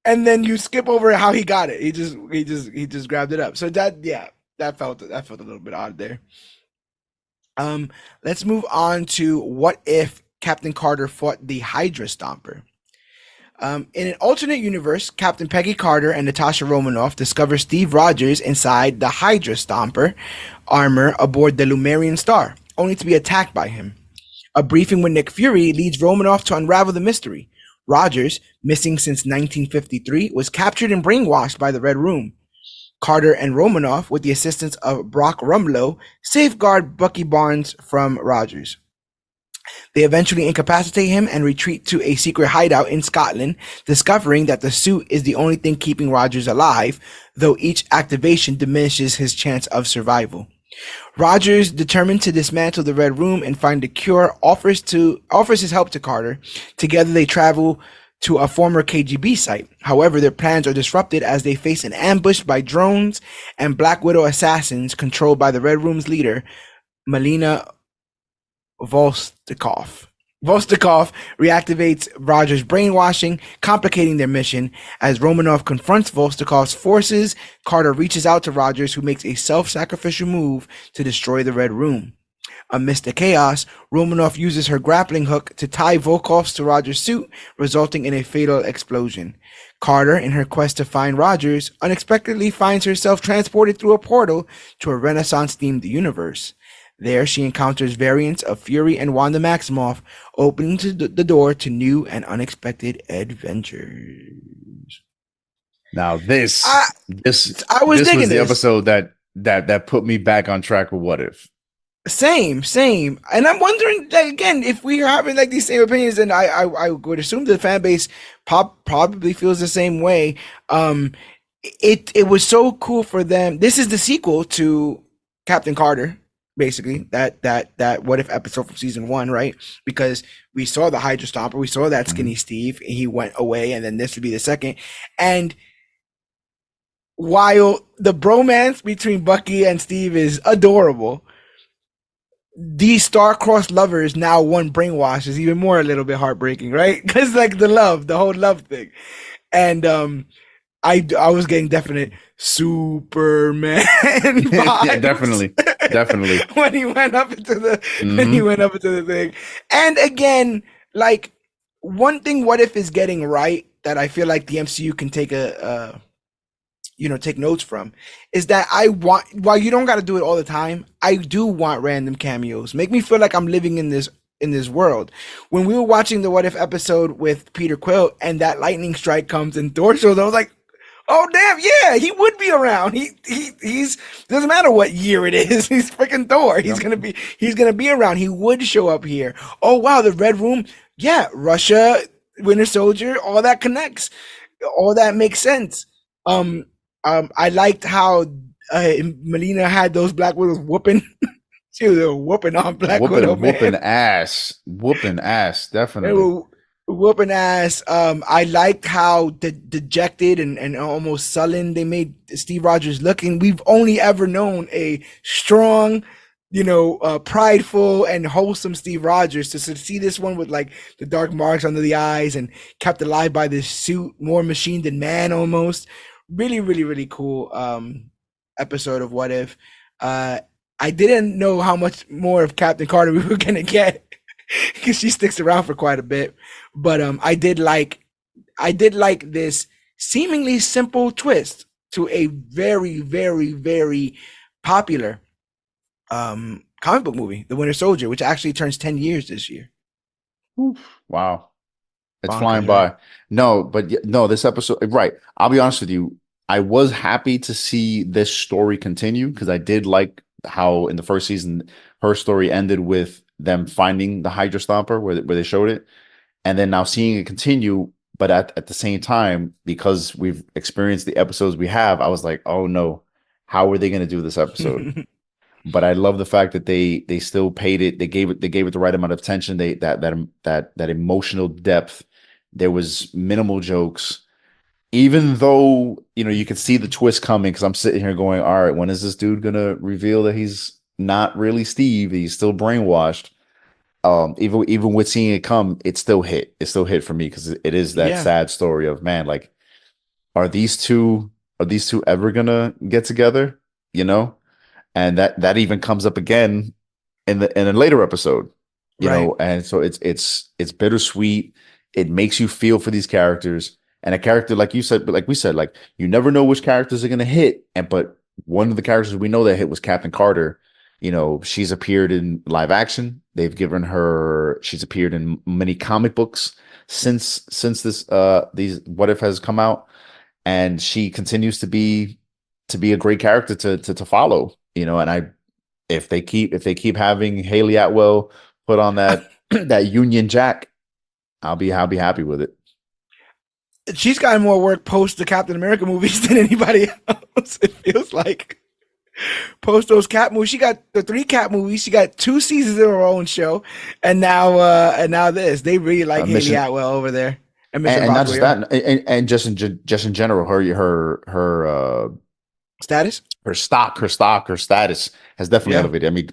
And then you skip over how he got it. He just grabbed it up. So that felt a little bit odd there. Um, let's move on to what if Captain Carter fought the Hydra Stomper. In an alternate universe, Captain Peggy Carter and Natasha Romanoff discover Steve Rogers inside the Hydra Stomper armor aboard the Lumerian Star, only to be attacked by him. A briefing with Nick Fury leads Romanoff to unravel the mystery. Rogers, missing since 1953, was captured and brainwashed by the Red Room. Carter and Romanoff, with the assistance of Brock Rumlow, safeguard Bucky Barnes from Rogers. They eventually incapacitate him and retreat to a secret hideout in Scotland, discovering that the suit is the only thing keeping Rogers alive, though each activation diminishes his chance of survival. Rogers, determined to dismantle the Red Room and find a cure, offers his help to Carter. Together they travel to a former KGB site. However, their plans are disrupted as they face an ambush by drones and Black Widow assassins controlled by the Red Room's leader, Melina Volstikov. Volstikov reactivates Rogers' brainwashing, complicating their mission. As Romanoff confronts Volstikov's forces, Carter reaches out to Rogers, who makes a self-sacrificial move to destroy the Red Room. Amidst the chaos, Romanoff uses her grappling hook to tie Volkov's to Rogers' suit, resulting in a fatal explosion. Carter, in her quest to find Rogers, unexpectedly finds herself transported through a portal to a Renaissance-themed universe. There, she encounters variants of Fury and Wanda Maximoff, opening the door to new and unexpected adventures. Now I I was this was digging the this. episode that put me back on track with What If. Same, and I'm wondering like, again if we are having like these same opinions, and I would assume the fan base probably feels the same way. Um, it was so cool for them. This is the sequel to Captain Carter, basically that what if episode from season one, right? Because we saw the Hydra Stomper, we saw that Mhm. skinny Steve, he went away, and then this would be the second. And while the bromance between Bucky and Steve is adorable, these star-crossed lovers now one brainwash is even more a little bit heartbreaking, right? Because like the whole love thing, and I was getting definite Superman Yeah, vibes definitely, definitely. when he went up into the Hmm. thing. And again, like one thing What If is getting right that I feel like the MCU can take take notes from is that I want, while you don't got to do it all the time, I do want random cameos. Make me feel like I'm living in this world. When we were watching the What If episode with Peter Quill and that lightning strike comes and Thor shows, I was like, oh damn, yeah, he would be around. He's doesn't matter what year it is. He's freaking Thor. Yep. He's gonna be around. He would show up here. Oh wow, the Red Room. Yeah, Russia, Winter Soldier, all that connects. All that makes sense. Um, I liked how Melina had those Black Widows whooping. She was whooping on Black Widow, Whooping man. ass, whooping ass, They definitely. were whooping ass. I liked how dejected and almost sullen they made Steve Rogers looking. We've only ever known a strong, prideful and wholesome Steve Rogers. To see this one with like the dark marks under the eyes and kept alive by this suit, more machine than man almost. Really, really, really cool episode of What If. Uh, I didn't know how much more of Captain Carter we were gonna get because she sticks around for quite a bit. But I did like this seemingly simple twist to a very, very, very popular comic book movie, The Winter Soldier, which actually turns 10 years this year. Oof. Wow. It's flying Bonkers, right? by. No, but no, this episode, right. I'll be honest with you. I was happy to see this story continue because I did like how in the first season her story ended with them finding the Hydra Stomper where they showed it. And then now seeing it continue, but at the same time, because we've experienced the episodes we have, I was like, oh no, how are they going to do this episode? But I love the fact that they still paid it. They gave it the right amount of attention. They that emotional depth. There was minimal jokes, even though you could see the twist coming. Because I'm sitting here going, all right, when is this dude gonna reveal that he's not really Steve? He's still brainwashed. Even with seeing it come, it still hit. It still hit for me because it is that Yeah, sad story of man, like are these two ever gonna get together? You know? And that even comes up again in a later episode, right, and so it's bittersweet. It makes you feel for these characters, and a character like you said, but like we said, like you never know which characters are gonna hit, and but one of the characters we know that hit was Captain Carter. She's appeared in live action. They've given her. She's appeared in many comic books since this these What If has come out, and she continues to be a great character to follow. And if they keep having Haley Atwell put on that that Union Jack, I'll be happy with it. she's gotten more work post the Captain America movies than anybody else. It feels like post those Cap movies. She got the three Cap movies. She got two seasons of her own show, and now this. They really like Haley Mission Atwell over there and Mission and not Impossible. just Yeah, that, and just in general, status. her status has definitely Yeah, elevated. I mean,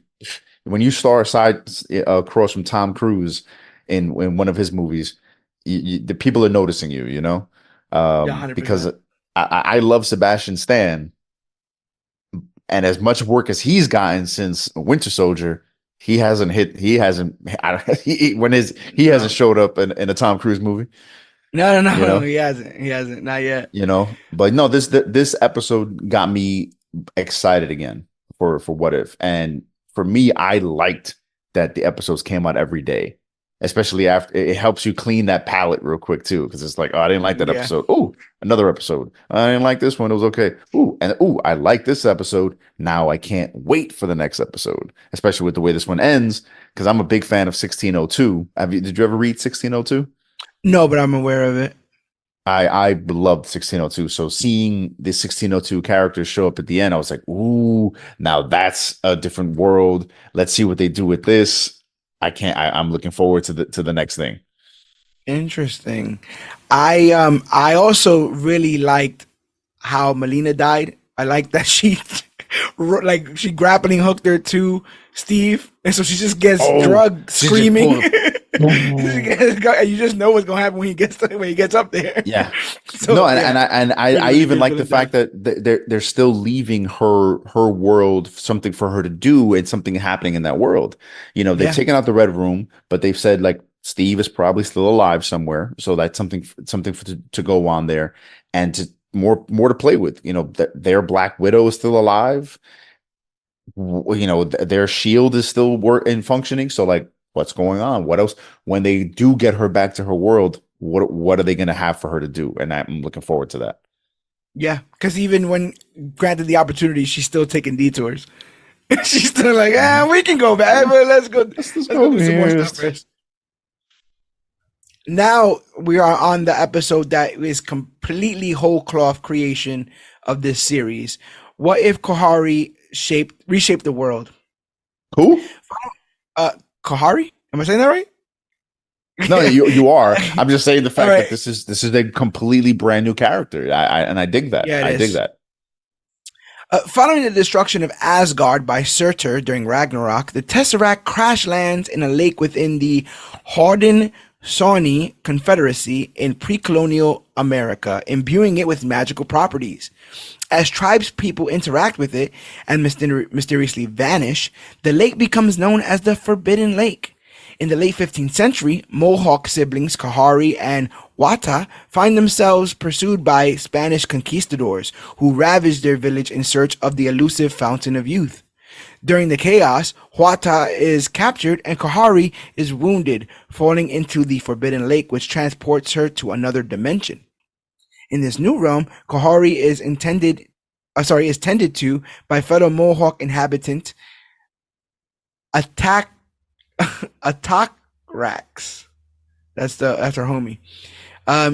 when you star side across from Tom Cruise in one of his movies, the people are noticing you. yeah, Because 100%. I love Sebastian Stan, and as much work as he's gotten since Winter Soldier, he hasn't hit. He hasn't. He hasn't No, showed up in a Tom Cruise movie. no, no, You no. know. He hasn't. He hasn't. Not yet. But no, this episode got me excited again for What If, and for me, I liked that the episodes came out every day, especially after it helps you clean that palette real quick too, because it's like, oh, I didn't like that Yeah, episode. Oh, another episode. I didn't like this one. It was okay. I like this episode. Now I can't wait for the next episode, especially with the way this one ends, because I'm a big fan of 1602. Did you ever read 1602? no, but I'm aware of it. I loved 1602. So seeing the 1602 characters show up at the end, I was like, ooh, now that's a different world. Let's see what they do with this. I'm looking forward to the next thing. Interesting. I also really liked how Melina died. I like that she like she grappling hooked her to Steve, and so she just gets Oh, drugged, she's just screaming. pulling. Boom. And you just know what's gonna happen when he gets up there. Yeah. No, So yeah, I really, really even good, like really the fact good. that they're still leaving her world, something for her to do and something happening in that world. You know, they've Yeah, taken out the Red Room, but they've said like Steve is probably still alive somewhere, so that's something to go on there and to more to play with. You know, their Black Widow is still alive. You know, their shield is still work and functioning. So like, what's going on? What else? When they do get her back to her world, what are they going to have for her to do? And I'm looking forward to that. yeah. Because even when granted the opportunity, she's still taking detours. She's still like, ah, Mhm. we can go back, but Let's let's go go do some more here. stuff first. Now we are on the episode that is completely whole cloth creation of this series. What if Kohari reshaped the world? Who? Uh, Kohari? Am I saying that right? No, you are. I'm just saying the All fact that right. this is a completely brand new character. I dig that. Yeah, it I dig is. that. Following the destruction of Asgard by Surtur during Ragnarok, the Tesseract crash lands in a lake within the Haudenosaunee Confederacy in pre-colonial America, imbuing it with magical properties. As tribes people interact with it and mysteriously vanish, the lake becomes known as the Forbidden Lake. In the late 15th century, Mohawk siblings Kahari and Wata find themselves pursued by Spanish conquistadors who ravage their village in search of the elusive Fountain of Youth. During the chaos, Wata is captured and Kahari is wounded, falling into the Forbidden Lake, which transports her to another dimension. In this new realm, Kahari is tended to by fellow Mohawk inhabitant Attack Attack that's her homie.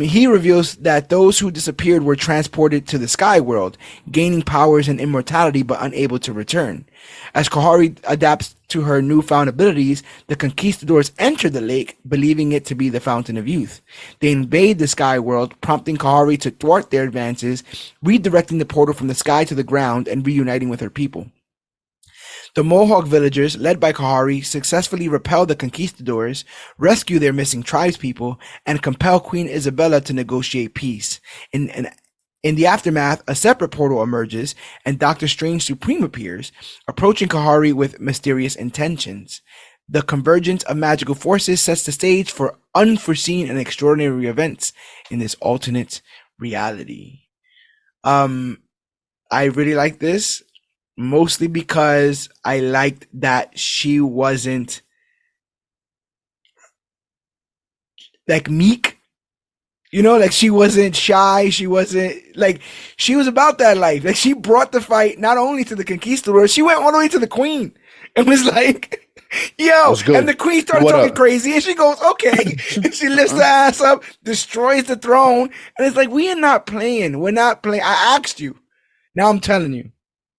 He reveals that those who disappeared were transported to the sky world, gaining powers and immortality but unable to return. As Kahari adapts to her newfound abilities, the conquistadors enter the lake, believing it to be the Fountain of Youth. They invade the sky world, prompting Kahari to thwart their advances, redirecting the portal from the sky to the ground and reuniting with her people. The Mohawk villagers, led by Kahari, successfully repel the conquistadors, rescue their missing tribespeople, and compel Queen Isabella to negotiate peace. In the aftermath, a separate portal emerges, and Doctor Strange Supreme appears, approaching Kahari with mysterious intentions. The convergence of magical forces sets the stage for unforeseen and extraordinary events in this alternate reality. Um, I really like this mostly because I liked that she wasn't like meek, like she wasn't shy. She wasn't like she was about that life. Like she brought the fight not only to the conquistador, she went all the way to the queen and was like, It yo, was and the good. queen started What talking up? crazy and she goes, okay. And she lifts her ass up, destroys the throne. And it's like, we are not playing. We're not playing. I asked you. Now I'm telling you.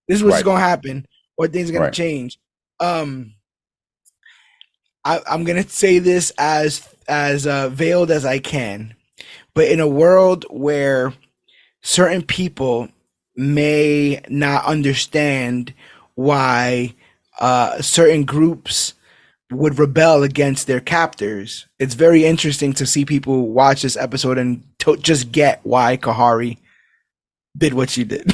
This is what's Right. gonna happen, or things are gonna Right. change. Um, I'm gonna say this as veiled as I can, but in a world where certain people may not understand why certain groups would rebel against their captors, it's very interesting to see people watch this episode and just get why Kahari did what she did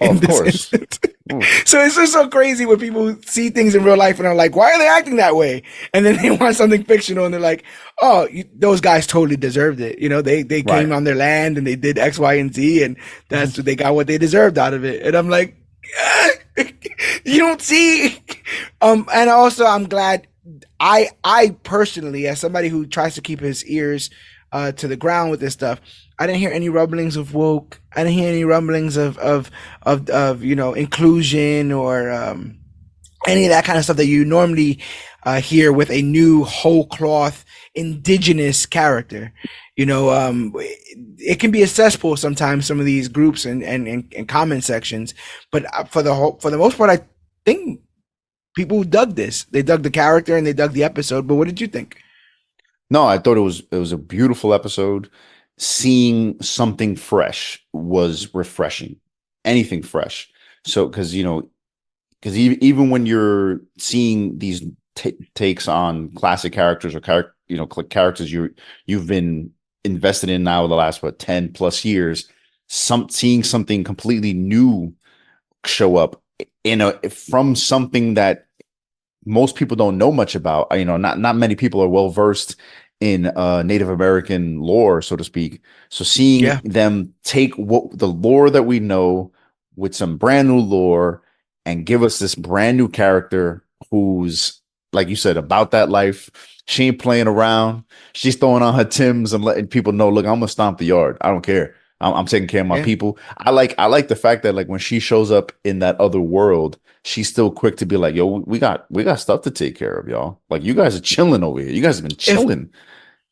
Oh, in of this course. instance. Oof. So it's just so crazy when people see things in real life and are like, why are they acting that way? And then they want something fictional and they're like, oh, those guys totally deserved it. They came Right. on their land and they did X, Y, and Z, and that's what they got what they deserved out of it. And I'm like, you don't see. And also I'm glad I personally, as somebody who tries to keep his ears to the ground with this stuff, I didn't hear any rumblings of woke. I didn't hear any rumblings of inclusion or any of that kind of stuff that you normally hear with a new whole cloth indigenous character. It can be a cesspool sometimes. Some of these groups and comment sections, but for the most part, I think people dug this. They dug the character and they dug the episode. But what did you think? No, I thought it was a beautiful episode. Seeing something fresh was refreshing. Anything fresh. So because because even when you're seeing these takes on classic characters or characters you've been invested in now the last 10 plus years, seeing something completely new show up in a from something that most people don't know much about. Not many people are well versed in Native American lore, so to speak. So seeing Yeah. them take what the lore that we know with some brand new lore and give us this brand new character who's, like you said, about that life. She ain't playing around. She's throwing on her Tims and letting people know, look, I'm gonna stomp the yard. I don't care. I'm taking care of my Yeah. people. I like the fact that like when she shows up in that other world, she's still quick to be like, yo, we got stuff to take care of, y'all. Like you guys are chilling over here. You guys have been If chilling.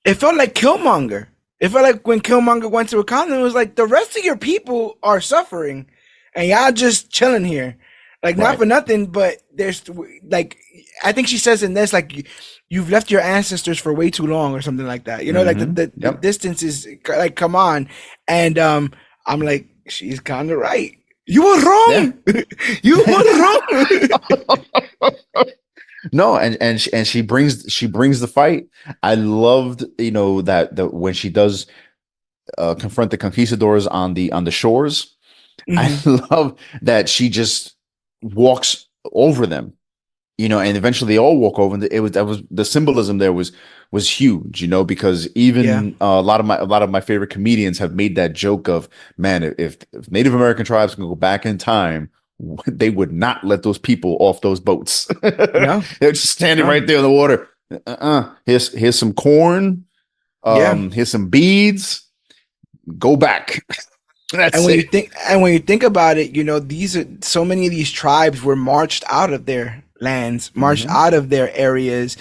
it felt like Killmonger. It felt like when Killmonger went to a continent, it was like the rest of your people are suffering, and y'all just chilling here. Like not Right. for nothing, but there's like I think she says in this like you've left your ancestors for way too long or something like that. You know, like the Yep. distance is like come on, and I'm like she's kind of right. You were Yeah. wrong. You were wrong. No, and she brings the fight. I loved, that the when she does confront the conquistadors on the shores. I Hmm. love that she just walks over them, and eventually they all walk over. And that was the symbolism there was huge, because Yeah, even a lot of my favorite comedians have made that joke of, man, if Native American tribes can go back in time, they would not let those people off those boats. no, They're just standing no, right there in the water. Here's some corn. yeah. Here's some beads. Go back. And That's when you it. think about it, these are so many of these tribes were marched out of their lands, marched Hmm. out of their areas.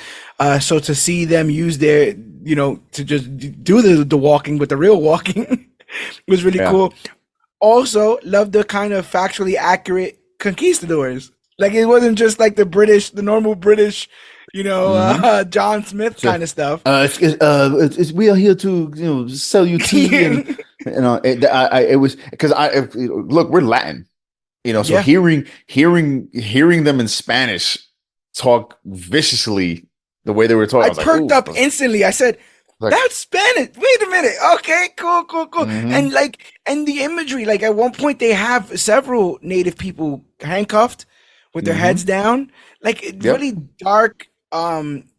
So to see them use their, to just do the walking with the real walking was really Yeah. cool. Also, love the kind of factually accurate conquistadors. Like it wasn't just like the normal British, Hmm. John Smith So, kind of stuff. we are here to sell you tea, and it was because look, we're Latin, so Yeah, hearing them in Spanish talk viciously the way they were talking, I I was like, perked ooh, up instantly. I said, like, "That's Spanish." Wait a minute. Okay, cool, cool, cool. mm-hmm, And the imagery. Like at one point, they have several native people handcuffed with their heads mm-hmm, down. Like it's yep, really dark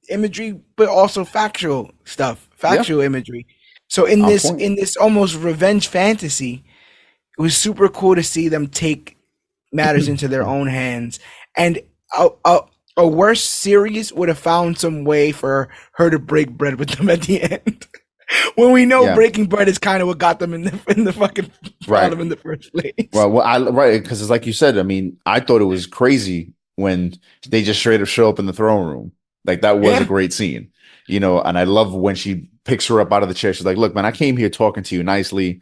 imagery, but also factual stuff, yeah, factual imagery. So in on this point, in this almost revenge fantasy, it was super cool to see them take matters into their own hands. And a, a, a worse series would have found some way for her to break bread with them at the end. When we know yeah, breaking bread is kind of what got them in the fucking right. problem in the first place. Well, right, because it's like you said. I mean, I thought it was crazy when they just straight up show up in the throne room. Like that was a Yeah, great scene, And I love when she picks her up out of the chair. She's like, "Look, man, I came here talking to you nicely.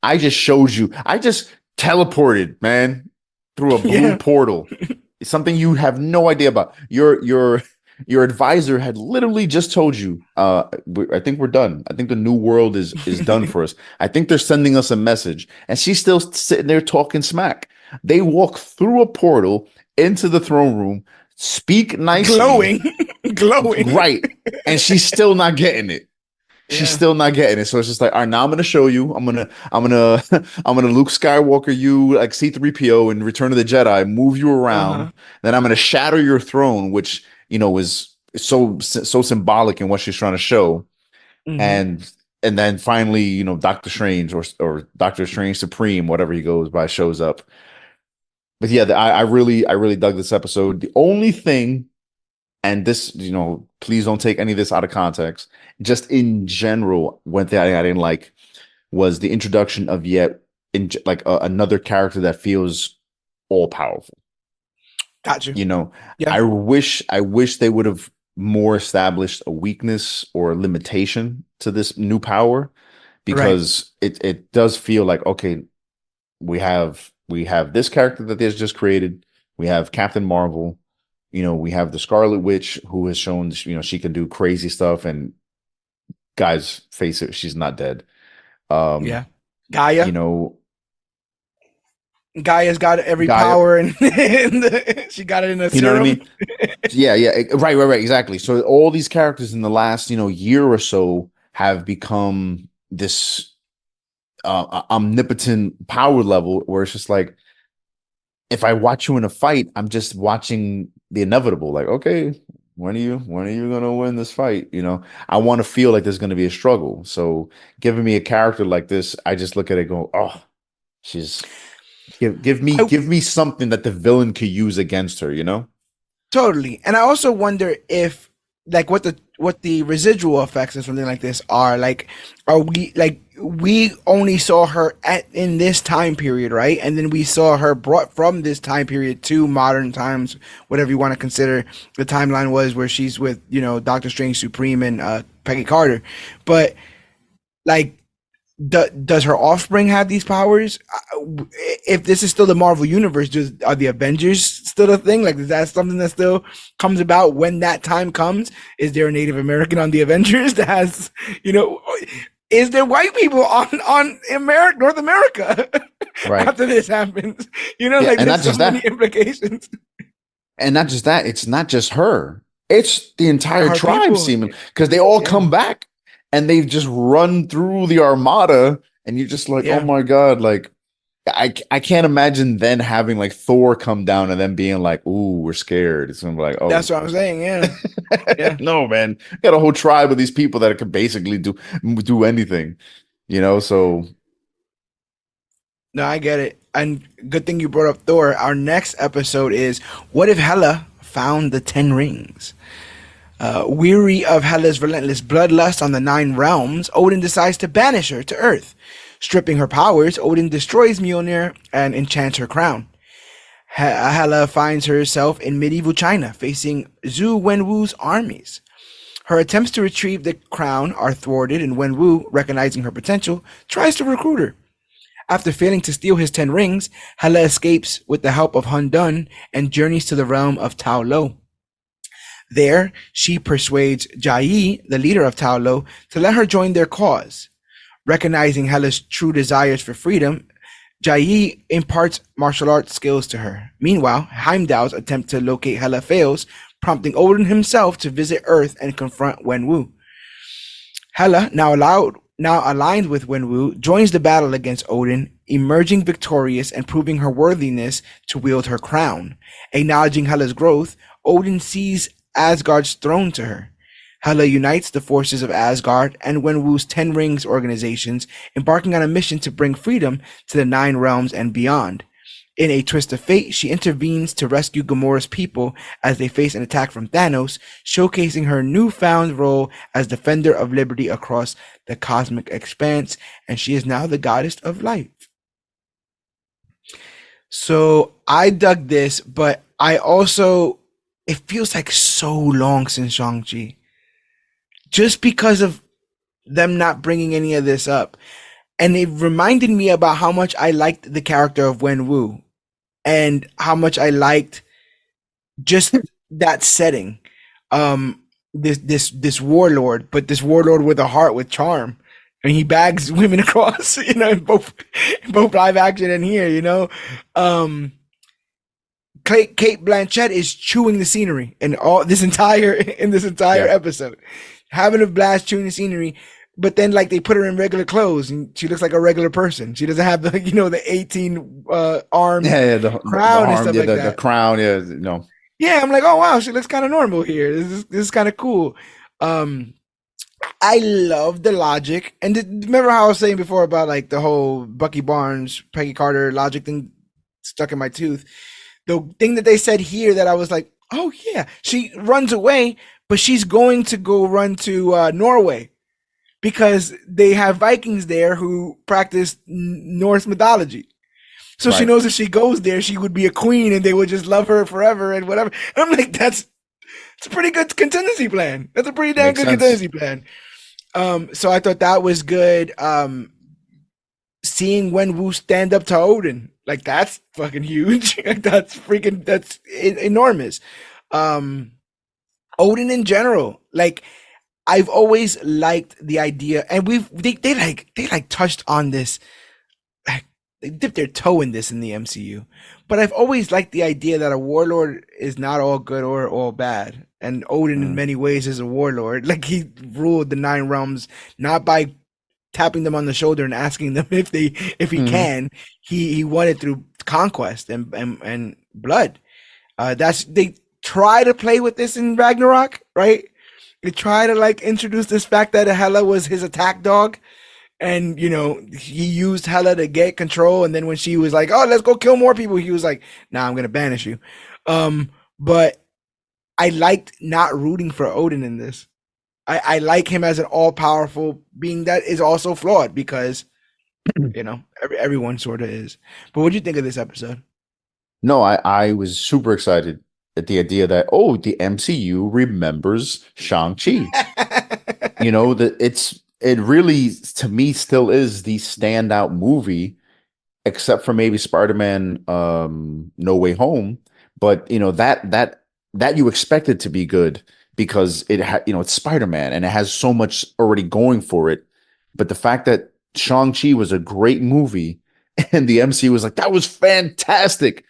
I just showed you. I just teleported, man, through a blue yeah, portal. It's something you have no idea about. Your advisor had literally just told you, I think we're done. I think the new world is done for us. I think they're sending us a message." And she's still sitting there talking smack. They walk through a portal into the throne room, speak nicely, glowing, glowing. right, and she's still not getting it. She's Yeah. still not getting it. So it's just like, all right, now I'm gonna show you. I'm gonna I'm gonna Luke Skywalker you like C3PO in Return of the Jedi, move you Uh around. huh. Then I'm gonna shatter your throne, which is so symbolic in what she's trying to show. Hmm. And then finally, Doctor Strange or Doctor Strange Supreme, whatever he goes by, shows up. But yeah, I really dug this episode. The only thing, and this, please don't take any of this out of context. Just in general, one thing I didn't like was the introduction of yet like another character that feels all powerful. Got you. You know, Yeah. I wish they would have more established a weakness or a limitation to this new power, Right. because it does feel like, okay, we have this character that they just created. We have Captain Marvel. We have the Scarlet Witch, who has shown she can do crazy stuff. And guys, face it, she's not dead. Um, Yeah. Gaia. you know, Gaia's got every Gaia. power, and, she got it in a You know what I serum. mean? Yeah, yeah, right, exactly. So all these characters in the last, year or so have become this omnipotent power level where it's just like if I watch you in a fight, I'm just watching the inevitable. Like, okay, when are you gonna win this fight? I want to feel like there's gonna be a struggle. So giving me a character like this, I just look at it, go, oh, she's I give me something that the villain could use against her. Totally. And I also wonder if like what the residual effects of something like this are. Like are we only saw her in this time period, right? And then we saw her brought from this time period to modern times, whatever you want to consider the timeline was, where she's with, Doctor Strange Supreme and Peggy Carter. But like does her offspring have these powers? If this is still the Marvel universe, are the Avengers still a thing? Like, is that something that still comes about when that time comes? Is there a Native American on the Avengers that has, you know, is there white people on America, North America Right. after this happens? Yeah, Like and not there's so just many that. implications. And not just that, it's not just her. It's the entire Our tribe people, seeming because they all yeah, come back and they've just run through the armada and you're just like, oh yeah. my God, like I can't imagine then having like Thor come down and then being like, ooh, we're scared. It's gonna be like, oh That's what I'm saying. Yeah, yeah. no, man. Got a whole tribe of these people that could basically do anything. So No, I get it. And good thing you brought up Thor. Our next episode is what if Hela found the Ten Rings? Weary of Hela's relentless bloodlust on the Nine Realms, Odin decides to banish her to Earth. Stripping her powers, Odin destroys Mjolnir and enchants her crown. Hela finds herself in medieval China, facing Zhu Wenwu's armies. Her attempts to retrieve the crown are thwarted, and Wenwu, recognizing her potential, tries to recruit her. After failing to steal his 10 rings, Hela escapes with the help of Hun Dun and journeys to the realm of Tao Lo. There, she persuades Jia Yi, the leader of Tao Lo, to let her join their cause. Recognizing Hela's true desires for freedom, Jia Yi imparts martial arts skills to her. Meanwhile, Heimdall's attempt to locate Hela fails, prompting Odin himself to visit Earth and confront Wenwu. Hela, now aligned with Wenwu, joins the battle against Odin, emerging victorious and proving her worthiness to wield her crown. Acknowledging Hela's growth, Odin sees Asgard's throne to her. Hela unites the forces of Asgard and Wenwu's Ten Rings organizations, embarking on a mission to bring freedom to the Nine Realms and beyond. In a twist of fate, she intervenes to rescue Gamora's people as they face an attack from Thanos, showcasing her newfound role as defender of liberty across the cosmic expanse, and she is now the goddess of light. So I dug this, but I also, it feels like so long since Shang-Chi. Just because of them not bringing any of this up. And it reminded me about how much I liked the character of Wenwu and how much I liked just that setting. This warlord, but this warlord with a heart, with charm, and he bags women across. In both live action and here. Kate Blanchett is chewing the scenery in all this entire yeah, episode, having a blast chewing the scenery. But then, like, they put her in regular clothes, and she looks like a regular person. She doesn't have the 18 arm yeah, the crown and harm, stuff yeah, like the that. crown, yeah. Yeah, I'm like, oh wow, she looks kind of normal here. This is kind of cool. Um, I love the logic, and remember how I was saying before about like the whole Bucky Barnes, Peggy Carter logic thing stuck in my tooth. The thing that they said here that I was like, oh yeah, she runs away, but she's going to go run to Norway because they have Vikings there who practice Norse mythology. So she Right. knows if she goes there, she would be a queen and they would just love her forever and whatever. And I'm like, it's a pretty good contingency plan. That's a pretty damn Makes good sense. contingency plan. So I thought that was good. Seeing Wenwu stand up to Odin, like that's fucking huge. Like, that's enormous. Um, Odin in general, like I've always liked the idea, and they like touched on this like they dip their toe in this in the MCU. But I've always liked the idea that a warlord is not all good or all bad. And Odin, in Mm, many ways, is a warlord. Like he ruled the Nine Realms not by tapping them on the shoulder and asking them if he mhm. can. He won it through conquest and blood. That's they try to play with this in Ragnarok, right? They try to like introduce this fact that Hela was his attack dog, and he used Hela to get control. And then when she was like, "Oh, let's go kill more people," he was like, "Nah, I'm gonna banish you." But I liked not rooting for Odin in this. I like him as an all powerful being that is also flawed because everyone sort of is. But what do you think of this episode? No, I was super excited at the idea that, oh, the MCU remembers Shang-Chi. You know, that it really to me still is the standout movie, except for maybe Spider-Man No Way Home. But that you expect it to be good because it's Spider-Man and it has so much already going for it. But the fact that Shang-Chi was a great movie and the MCU was like, that was fantastic.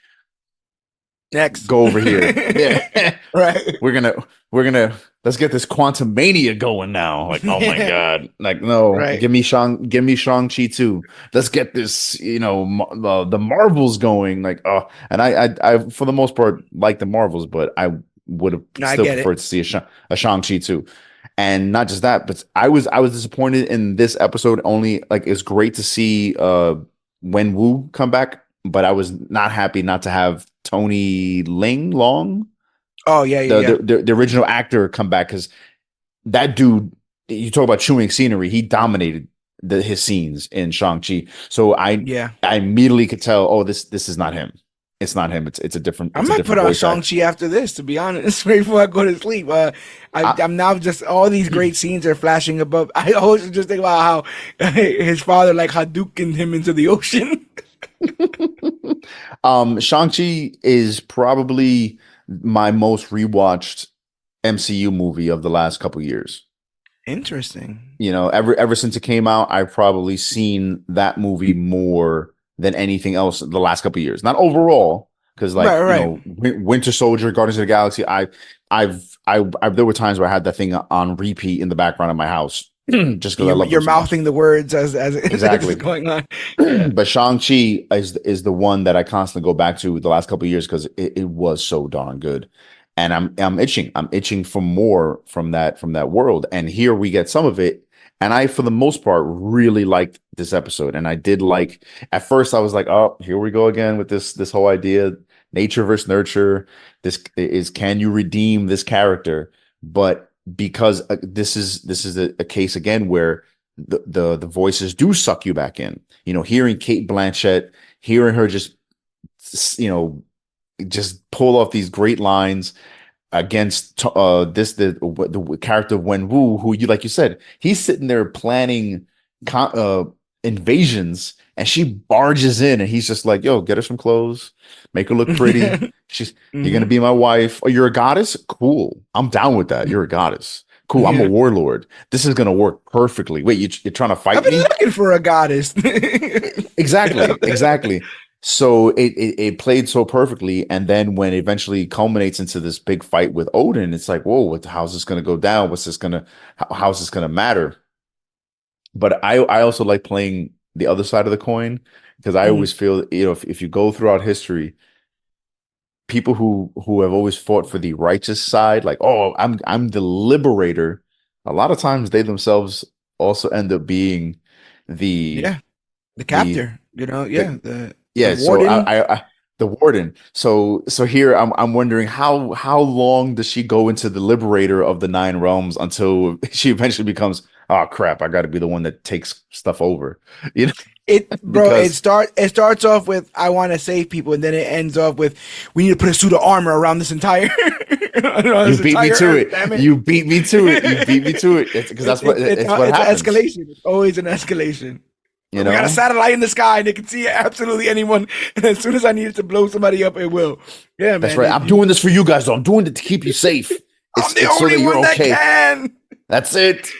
Next. Go over here. Yeah. Right. we're gonna we're gonna let's get this quantum mania going now. Like, oh my god. Like, no, Right. give me Shang-Chi too. Let's get this, the Marvels going. Like, oh, and I for the most part like the Marvels, but I would have No, I still get it. preferred to see a Shang-Chi too. And not just that, but I was disappointed in this episode. Only like it's great to see Wen Wu come back, but I was not happy not to have Tony Ling Long, Oh yeah, yeah, yeah. the original actor, come back, because that dude, you talk about chewing scenery, he dominated his scenes in Shang-Chi. So Yeah. I immediately could tell, oh, this is not him. It's not him. I It's a might put different on voice actor. Shang-Chi after this, to be honest, right before I go to sleep. I, I'm now just all these great scenes are flashing above. I always just think about how his father like Hadoukened him into the ocean. Shang-Chi is probably my most rewatched MCU movie of the last couple years. Interesting. Ever since it came out, I've probably seen that movie more than anything else the last couple of years. Not overall, because Right, like, right. Winter Soldier, Guardians of the Galaxy, I've there were times where I had that thing on repeat in the background of my house, just because I love them You're so much. mouthing the words as it's Exactly. going on. Yeah. But Shang-Chi is the one that I constantly go back to the last couple of years because it was so darn good. And I'm itching. I'm itching for more from that world. And here we get some of it. And I, for the most part, really liked this episode. And I did like, at first I was like, oh, here we go again with this whole idea, nature versus nurture. This is, can you redeem this character? But because this is a case again where the voices do suck you back in. Hearing Kate Blanchett, hearing her you know just pull off these great lines against the character of Wen Wu, who, you like you said, he's sitting there planning invasions, and she barges in, and he's just like, "Yo, get her some clothes, make her look pretty. You're gonna Hmm. be my wife. Oh, you're a goddess? Cool. I'm down with that. You're a goddess. Cool. I'm a Yeah. warlord. This is gonna work perfectly. Wait, you're trying to I've fight been me? looking for a goddess. Exactly, exactly. So it played so perfectly, and then when it eventually culminates into this big fight with Odin, it's like, whoa, how's this going to go down? How's this going to matter? But I also like playing the other side of the coin, because I Mhm. always feel, if you go throughout history, people who have always fought for the righteous side, like, oh, I'm the liberator. A lot of times they themselves also end up being the Yeah, the the captor. Yeah, the the yeah. So warden. I the warden. So here I'm wondering how long does she go into the liberator of the nine realms until she eventually becomes, oh crap, I got to be the one that takes stuff over, you know, Bro, because it starts off with I want to save people, and then it ends off with we need to put a suit of armor around this entire you this beat me entire to earth. it. Damn it! You beat me to it. You beat me to it. It's because it's what It's an happens, escalation. It's always an escalation. you We got a know. satellite in the sky, and they can see absolutely anyone. And as soon as I need it to blow somebody up, it will. Yeah, That's man. right. I'm doing this for you guys, though. I'm doing it to keep you safe. I'm the It's so only that you're one that okay. can. That's it.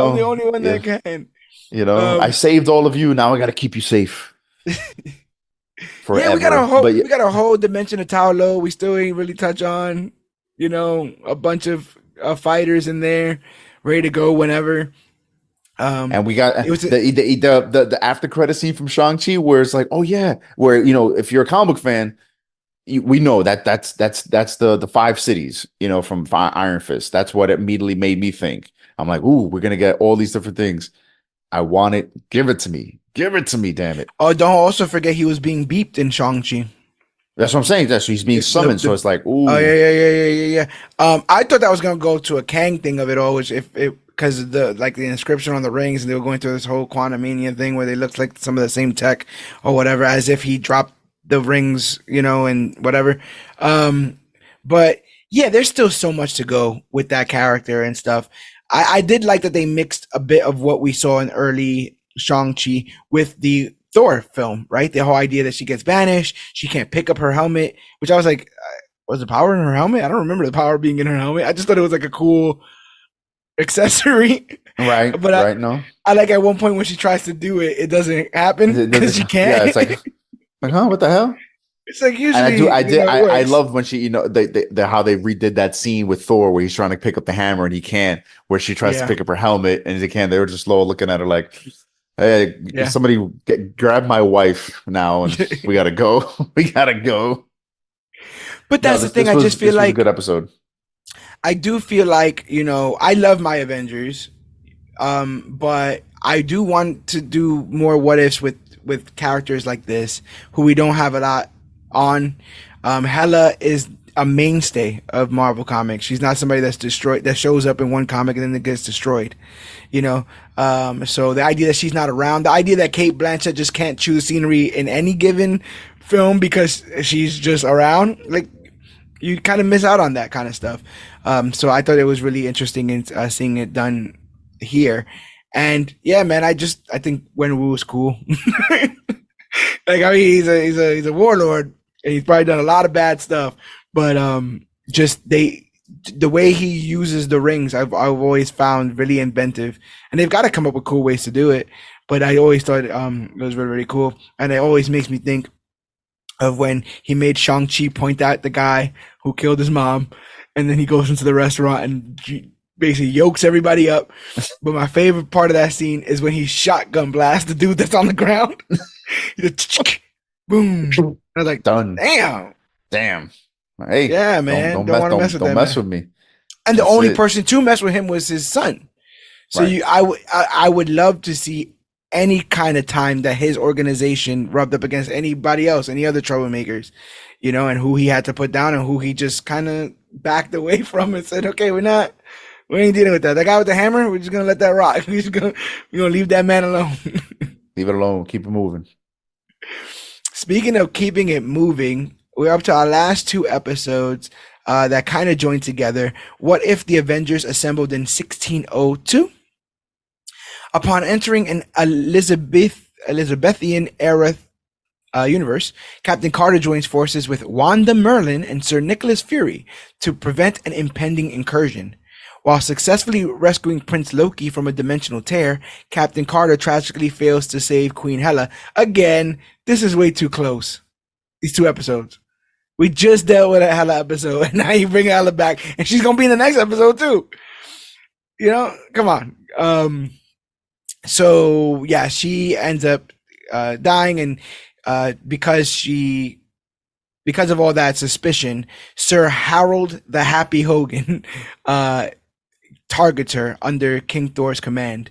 I'm the only one Yeah. that can. I Um, saved all of you. Now I got to keep you safe. Yeah, forever. But yeah, we got a whole dimension of Tao Lo. We still ain't really touch on, a bunch of fighters in there, ready to go whenever. Um, and we got it was a, the after credit scene from Shang-Chi where it's like, oh yeah, where if you're a comic book fan, we know that that's the five cities, from Iron Fist. That's what it immediately made me think. I'm like, ooh, we're gonna get all these different things. I want it. Give it to me. Give it to me, damn it. oh, don't also forget he was being beeped in Shang-Chi. That's what I'm saying. That's he's being summoned. So The it's like, Oh yeah, ooh, yeah, yeah, yeah, yeah, yeah. I thought that was gonna go to a Kang thing of it all, which if it because of the inscription on the rings, and they were going through this whole Quantumania thing where they looked like some of the same tech or whatever, as if he dropped the rings, and whatever. Um, but yeah, there's still so much to go with that character and stuff. I did like that they mixed a bit of what we saw in early Shang-Chi with the Thor film, right? The whole idea that she gets banished, she can't pick up her helmet, which I was like, was the power in her helmet? I don't remember the power being in her helmet. I just thought it was like a cool accessory. right, But right, no. I like at one point when she tries to do it, it doesn't happen because she Yeah, can't. it's like, huh, what the hell? It's like And usually, it I works. love when she, how they redid that scene with Thor where he's trying to pick up the hammer and he can't, where she tries to Yeah, pick up her helmet and he can't. They were just slow looking at her like, hey, yeah. somebody grab my wife now and we gotta go. We gotta go. But No, that's the thing. I just feel this was a like good episode. I do feel like I love my Avengers. But I do want to do more what ifs with characters like this who we don't have a lot on. Hela is a mainstay of Marvel Comics. She's not somebody that's destroyed that shows up in one comic and then it gets destroyed. You know, so the idea that she's not around, the idea that Kate Blanchett just can't choose scenery in any given film because she's just around, like you kind of miss out on that kind of stuff. So I thought it was really interesting in seeing it done here. And yeah, man, I think Wenwu was cool. Like I mean, he's a warlord, and he's probably done a lot of bad stuff. But just the way he uses the rings, I've always found really inventive, and they've got to come up with cool ways to do it. But I always thought it was really really cool, and it always makes me think of when he made Shang-Chi point out the guy who killed his mom, and then he goes into the restaurant and basically yokes everybody up. But my favorite part of that scene is when he shotgun blasts the dude that's on the ground. He just boom. I was like, Done. damn. Damn. Hey, Yeah, man. Don't want to mess with don't that, mess man. with me. And the That's only it. person to mess with him was his son. So Right. I would love to see any kind of time that his organization rubbed up against anybody else, any other troublemakers, and who he had to put down and who he just kind of backed away from and said, okay, we ain't dealing with that. That guy with the hammer, we're just gonna let that rock. We're gonna leave that man alone. Leave it alone. Keep it moving. Speaking of keeping it moving, we're up to our last two episodes that kind of join together. What if the Avengers assembled in 1602? Upon entering an Elizabethan era universe, Captain Carter joins forces with Wanda Merlin and Sir Nicholas Fury to prevent an impending incursion. While successfully rescuing Prince Loki from a dimensional tear, Captain Carter tragically fails to save Queen Hela. Again, this is way too close. These two episodes. We just dealt with a Hela episode, and now you bring Hela back, and she's gonna be in the next episode too. Come on. So yeah, she ends up dying, and because of all that suspicion, Sir Harold the Happy Hogan targets her under King Thor's command.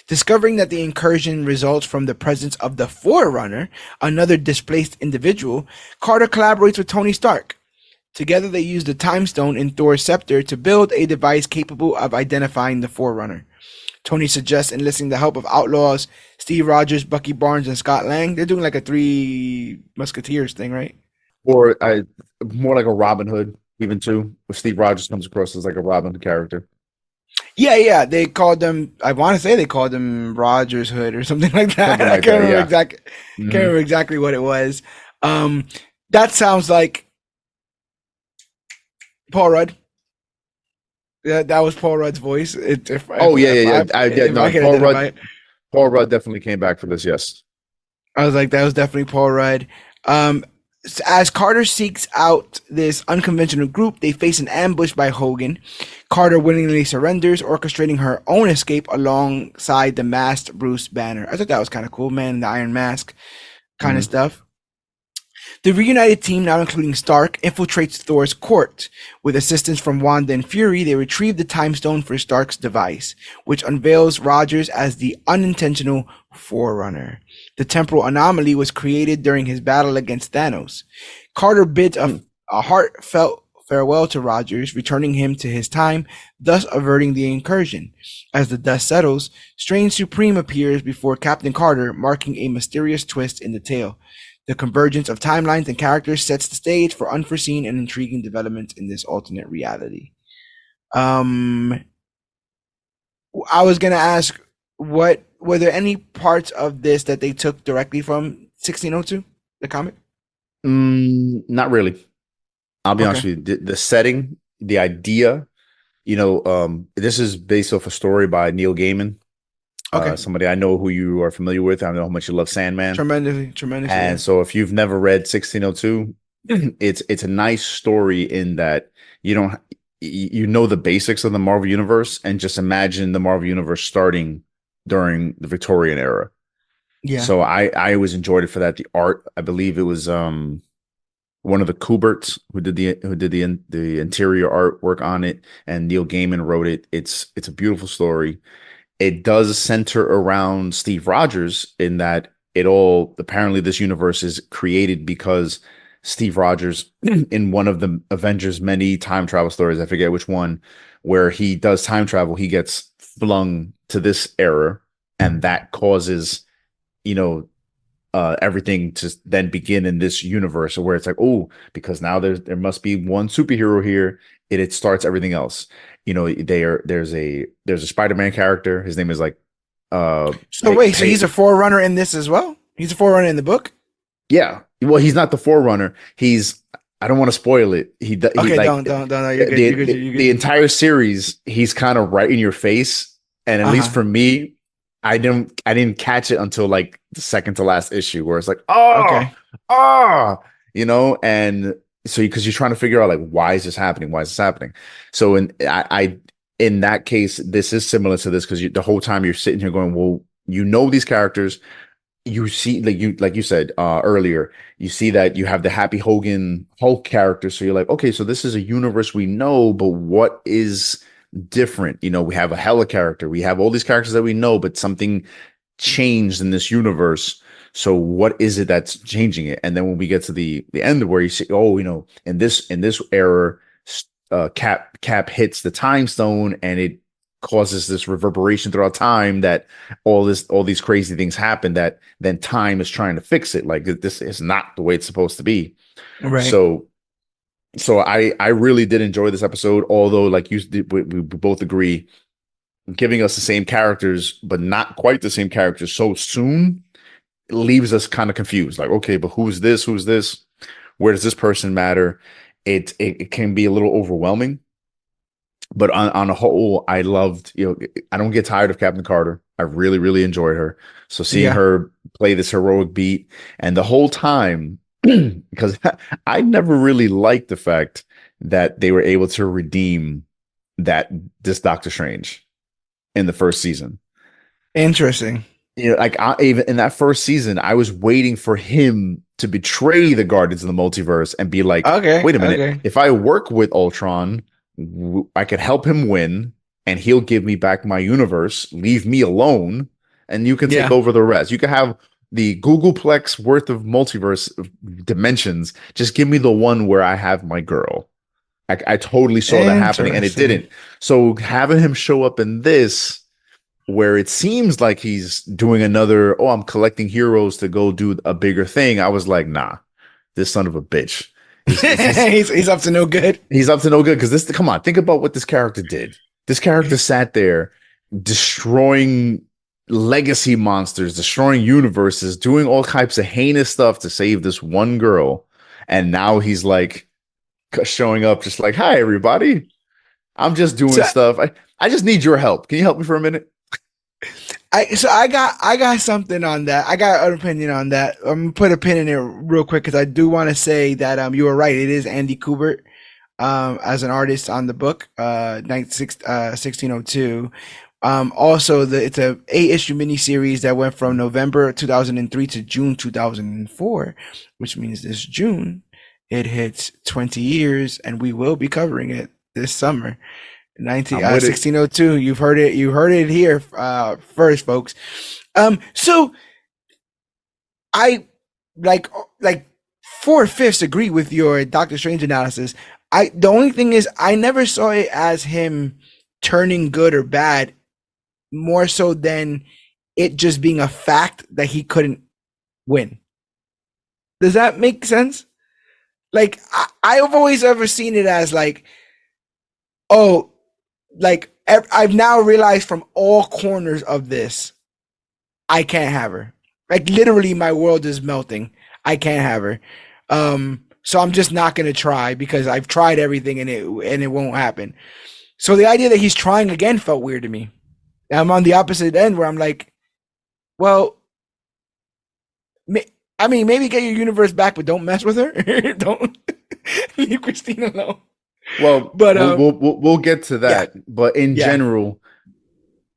Discovering that the incursion results from the presence of the Forerunner, another displaced individual, Carter collaborates with Tony Stark. Together, they use the Time Stone in Thor's scepter to build a device capable of identifying the Forerunner. Tony suggests enlisting the help of outlaws Steve Rogers, Bucky Barnes, and Scott Lang. They're doing like a Three Musketeers thing, right? Or more like a Robin Hood, even too. Where Steve Rogers comes across as like a Robin Hood character. Yeah, yeah. They called them. I want to say they called them Rogers Hood or something like that. Something I like can't that, remember yeah. exactly. Can't Hmm. remember exactly what it was. Um, that sounds like Paul Rudd. Yeah, that was Paul Rudd's voice. Oh yeah, yeah, yeah. If I No, can identify it. Paul Rudd definitely came back for this, yes. I was like, that was definitely Paul Rudd. Um, as Carter seeks out this unconventional group, they face an ambush by Hogan. Carter willingly surrenders, orchestrating her own escape alongside the masked Bruce Banner. I thought that was kind of cool, man. The Iron Mask kind of Hmm. stuff. The reunited team, now including Stark, infiltrates Thor's court. With assistance from Wanda and Fury, they retrieve the Time Stone for Stark's device, which unveils Rogers as the unintentional Forerunner. The temporal anomaly was created during his battle against Thanos. Carter bids a heartfelt farewell to Rogers, returning him to his time, thus averting the incursion. As the dust settles, Strange Supreme appears before Captain Carter, marking a mysterious twist in the tale. The convergence of timelines and characters sets the stage for unforeseen and intriguing developments in this alternate reality. Um, I was gonna ask, what were there any parts of this that they took directly from 1602, the comic? Not really. I'll be honest Okay, with you. The setting, the idea, this is based off a story by Neil Gaiman, okay, somebody I know who you are familiar with. I know how much you love Sandman. tremendously, tremendously, And yeah, so if you've never read 1602, it's a nice story in that you don't you know the basics of the Marvel universe and just imagine the Marvel universe starting during the Victorian era. yeah. So I always enjoyed it for that. The art, I believe it was one of the Kuberts who did the interior artwork on it, and Neil Gaiman wrote it. It's a beautiful story. It does center around Steve Rogers in that it all apparently this universe is created because Steve Rogers in one of the Avengers many time travel stories, I forget which one, where he does time travel, he gets flung to this era, and that causes, you know, everything to then begin in this universe where it's like, oh, because now there must be one superhero here. It starts everything else. There's a Spider-Man character. His name is like So wait, so he's a forerunner in this as well? He's a forerunner in the book? yeah. Well, he's not the forerunner. I don't want to spoil it. He Okay, like don't. No, you're good. the You're good. You're the good. entire series, he's kind of right in your face. And at Uh least huh. for me, I didn't catch it until like the second to last issue where it's like, Okay. oh, and so because you're trying to figure out like why is this happening? Why is this happening? So in that case, this is similar to this because the whole time you're sitting here going, well, these characters, you see like you said earlier, you see that you have the Happy Hogan Hulk character, so you're like, okay, so this is a universe we know, but what is different? We have a Hella character, we have all these characters that we know, but something changed in this universe. So what is it that's changing it? And then when we get to the end where you see, oh, in this era, Cap hits the time stone and it causes this reverberation throughout time that all these crazy things happen that then time is trying to fix it. Like this is not the way it's supposed to be. Right. So I really did enjoy this episode, although like we both agree, giving us the same characters but not quite the same characters so soon leaves us kind of confused. Like, okay, but who's this? Who's this? Where does this person matter? It can be a little overwhelming, but on a whole, I loved, I don't get tired of Captain Carter. I really, really enjoyed her. So seeing Yeah. her play this heroic beat and the whole time, because I never really liked the fact that they were able to redeem that this Doctor Strange in the first season. Interesting. Like even in that first season, I was waiting for him to betray the Guardians of the Multiverse and be like, Okay. wait a minute, Okay. if I work with Ultron, I could help him win and he'll give me back my universe, leave me alone, and you can take Yeah. over the rest. You can have the Googleplex worth of multiverse dimensions. Just give me the one where I have my girl. I totally saw that happening and it Interesting. didn't. So having him show up in this where it seems like he's doing another, oh, I'm collecting heroes to go do a bigger thing. I was like, nah, this son of a bitch. He's up to no good. He's up to no good because come on, think about what this character did. This character sat there destroying legacy monsters, destroying universes, doing all types of heinous stuff to save this one girl. And now he's like showing up just like, hi, everybody. I'm just doing So stuff. I just need your help. Can you help me for a minute? I got something on that. I got an opinion on that. I'm gonna put a pin in it real quick because I do want to say that you were right. It is Andy Kubert as an artist on the book 1602. Also, it's a 8 issue miniseries that went from November 2003 to June 2004, which means this June it hits 20 years, and we will be covering it this summer. I'm with it. 1602. You've heard it. You heard it here first, folks. So I like 4/5 agree with your Doctor Strange analysis. The only thing is I never saw it as him turning good or bad, more so than it just being a fact that he couldn't win. Does that make sense? Like I've always ever seen it as like, oh, like I've now realized from all corners of this, I can't have her. Like literally, my world is melting. I can't have her. So I'm just not gonna try because I've tried everything and it won't happen. So the idea that he's trying again felt weird to me. I'm on the opposite end where I'm like, well, I mean, maybe get your universe back, but don't mess with her. Don't leave Christine alone. Well, But we'll get to yeah, that. But in yeah, general,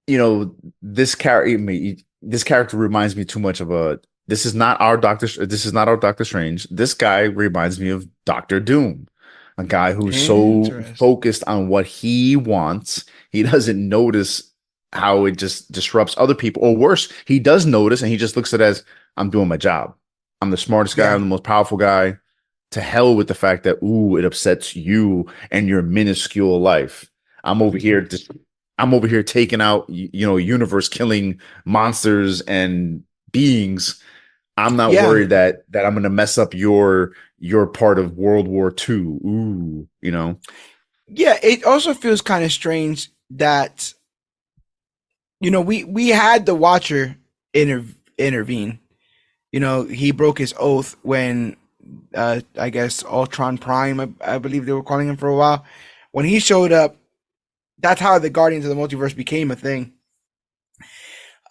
you know, this character reminds me too much of a. This is not our Doctor. This is not our Doctor Strange. This guy reminds me of Doctor Doom, a guy who's so interesting. focused on what he wants, he doesn't notice how it just disrupts other people. Or worse, he does notice, and he just looks at it as, "I'm doing my job. I'm the smartest guy. Yeah, I'm the most powerful guy." To hell with the fact that, ooh, it upsets you and your minuscule life. I'm over here just I'm over here taking out universe killing monsters and beings. I'm not yeah, worried that I'm gonna mess up your part of World War II. Ooh, yeah. It also feels kind of strange that we had the Watcher intervene. He broke his oath when I guess Ultron Prime, I believe they were calling him for a while. When he showed up, that's how the Guardians of the Multiverse became a thing.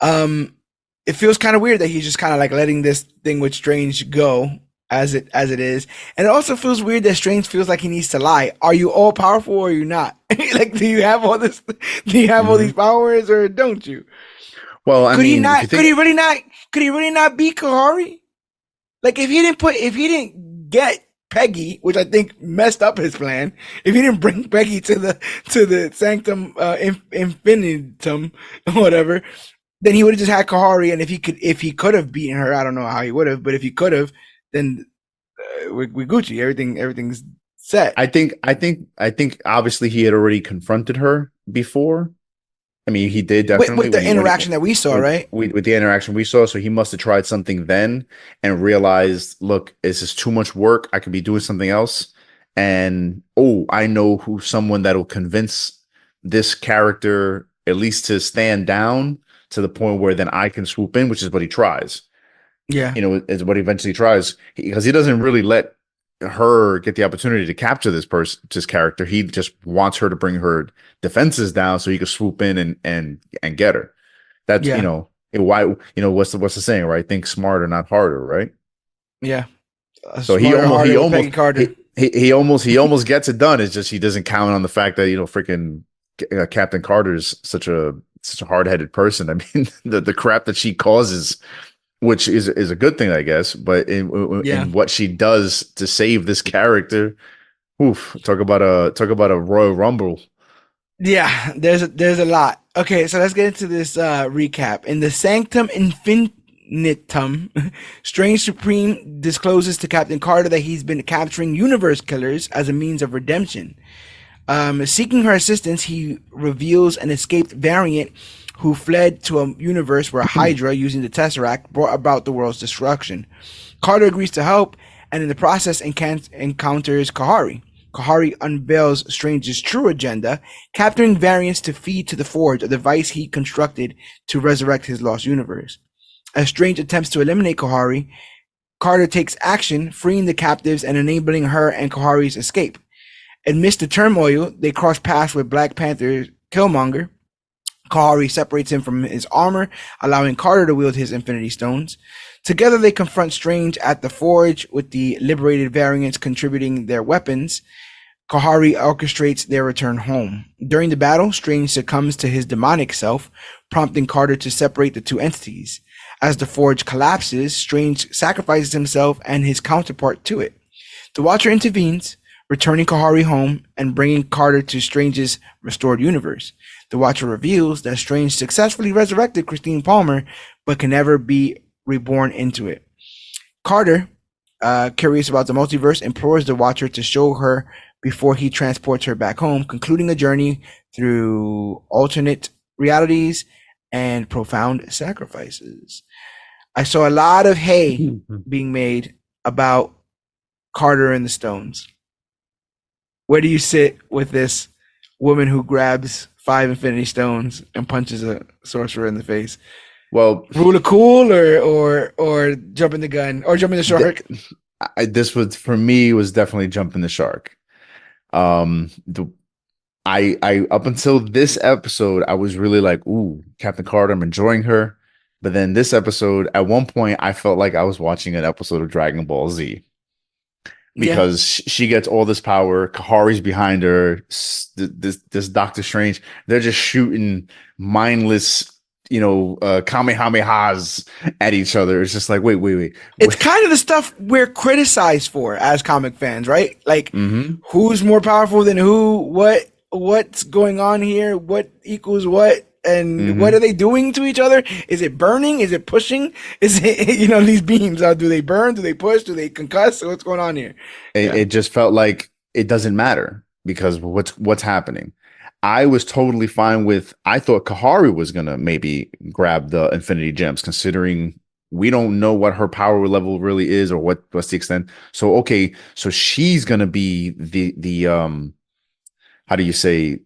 Um, it feels kind of weird that he's just kind of like letting this thing with Strange go as it is, and it also feels weird that Strange feels like he needs to lie. Are you all powerful or are you not? Like, do you have all this? Do you have all these Mhm. powers or don't you? Well, I Could he mean, if you not? Could think, he really not? Could he really not beat Kahari? Like if he didn't get Peggy, which I think messed up his plan, if he didn't bring Peggy to the Sanctum Infinitum or whatever, then he would have just had Kahari, and if he could have beaten her, I don't know how he would have, but if he could have, then we're Gucci. Everything's set. I think obviously he had already confronted her before. I mean, he did definitely With the interaction that we saw, right? with the interaction we saw. So he must have tried something then and realized, look, this is too much work. I could be doing something else. And oh, I know who someone that'll convince this character at least to stand down to the point where then I can swoop in, which is what he tries. Yeah, Is what he eventually tries because he doesn't really let her get the opportunity to capture this character. He just wants her to bring her defenses down so he can swoop in and get her. That's yeah, why what's the saying, right? Think smarter, not harder, right? yeah. So he Smarter, almost he harder with almost Peggy Carter. he almost gets it done. It's just he doesn't count on the fact that freaking Captain Carter's such a hard headed person. I mean, the crap that she causes, which is a good thing, I guess. But Yeah. in what she does to save this character, oof! Talk about a Royal Rumble. Yeah, there's a lot. Okay, so let's get into this recap. In the Sanctum Infinitum, Strange Supreme discloses to Captain Carter that he's been capturing universe killers as a means of redemption. Seeking her assistance, he reveals an escaped variant who fled to a universe where Hydra, using the Tesseract, brought about the world's destruction. Carter agrees to help, and in the process encounters Kahari. Kahari unveils Strange's true agenda, capturing variants to feed to the Forge, a device he constructed to resurrect his lost universe. As Strange attempts to eliminate Kahari, Carter takes action, freeing the captives and enabling her and Kahari's escape. Amidst the turmoil, they cross paths with Black Panther Killmonger, Kahari separates him from his armor, allowing Carter to wield his Infinity Stones. Together, they confront Strange at the Forge, with the liberated variants contributing their weapons. Kahari orchestrates their return home. During the battle, Strange succumbs to his demonic self, prompting Carter to separate the two entities. As the Forge collapses, Strange sacrifices himself and his counterpart to it. The Watcher intervenes, returning Kahari home and bringing Carter to Strange's restored universe. The Watcher reveals that Strange successfully resurrected Christine Palmer, but can never be reborn into it. Carter, curious about the multiverse, implores the Watcher to show her before he transports her back home, concluding a journey through alternate realities and profound sacrifices. I saw a lot of hay being made about Carter and the Stones. Where do you sit with this woman who grabs 5 Infinity Stones and punches a sorcerer in the face? Well, Rule of cool, or jumping the gun, or jumping the shark? this was, for me, was definitely jumping the shark. The I up until this episode, I was really like, ooh, Captain Carter, I'm enjoying her. But then this episode, at one point, I felt like I was watching an episode of Dragon Ball Z, Yeah, because she gets all this power. Kahari's behind her. This Doctor Strange, they're just shooting mindless, kamehamehas at each other. It's just like, wait. it's kind of the stuff we're criticized for as comic fans, right? Like, who's more powerful than who? What's going on here? What equals what? And what are they doing to each other? Is it burning? Is it pushing? Is it, these beams? Do they burn? Do they push? Do they concuss? What's going on here? It just felt like it doesn't matter, because what's happening. I was totally fine with. I thought Kahari was gonna maybe grab the Infinity Gems, considering we don't know what her power level really is, or what's the extent. So okay, so she's gonna be the how do you say,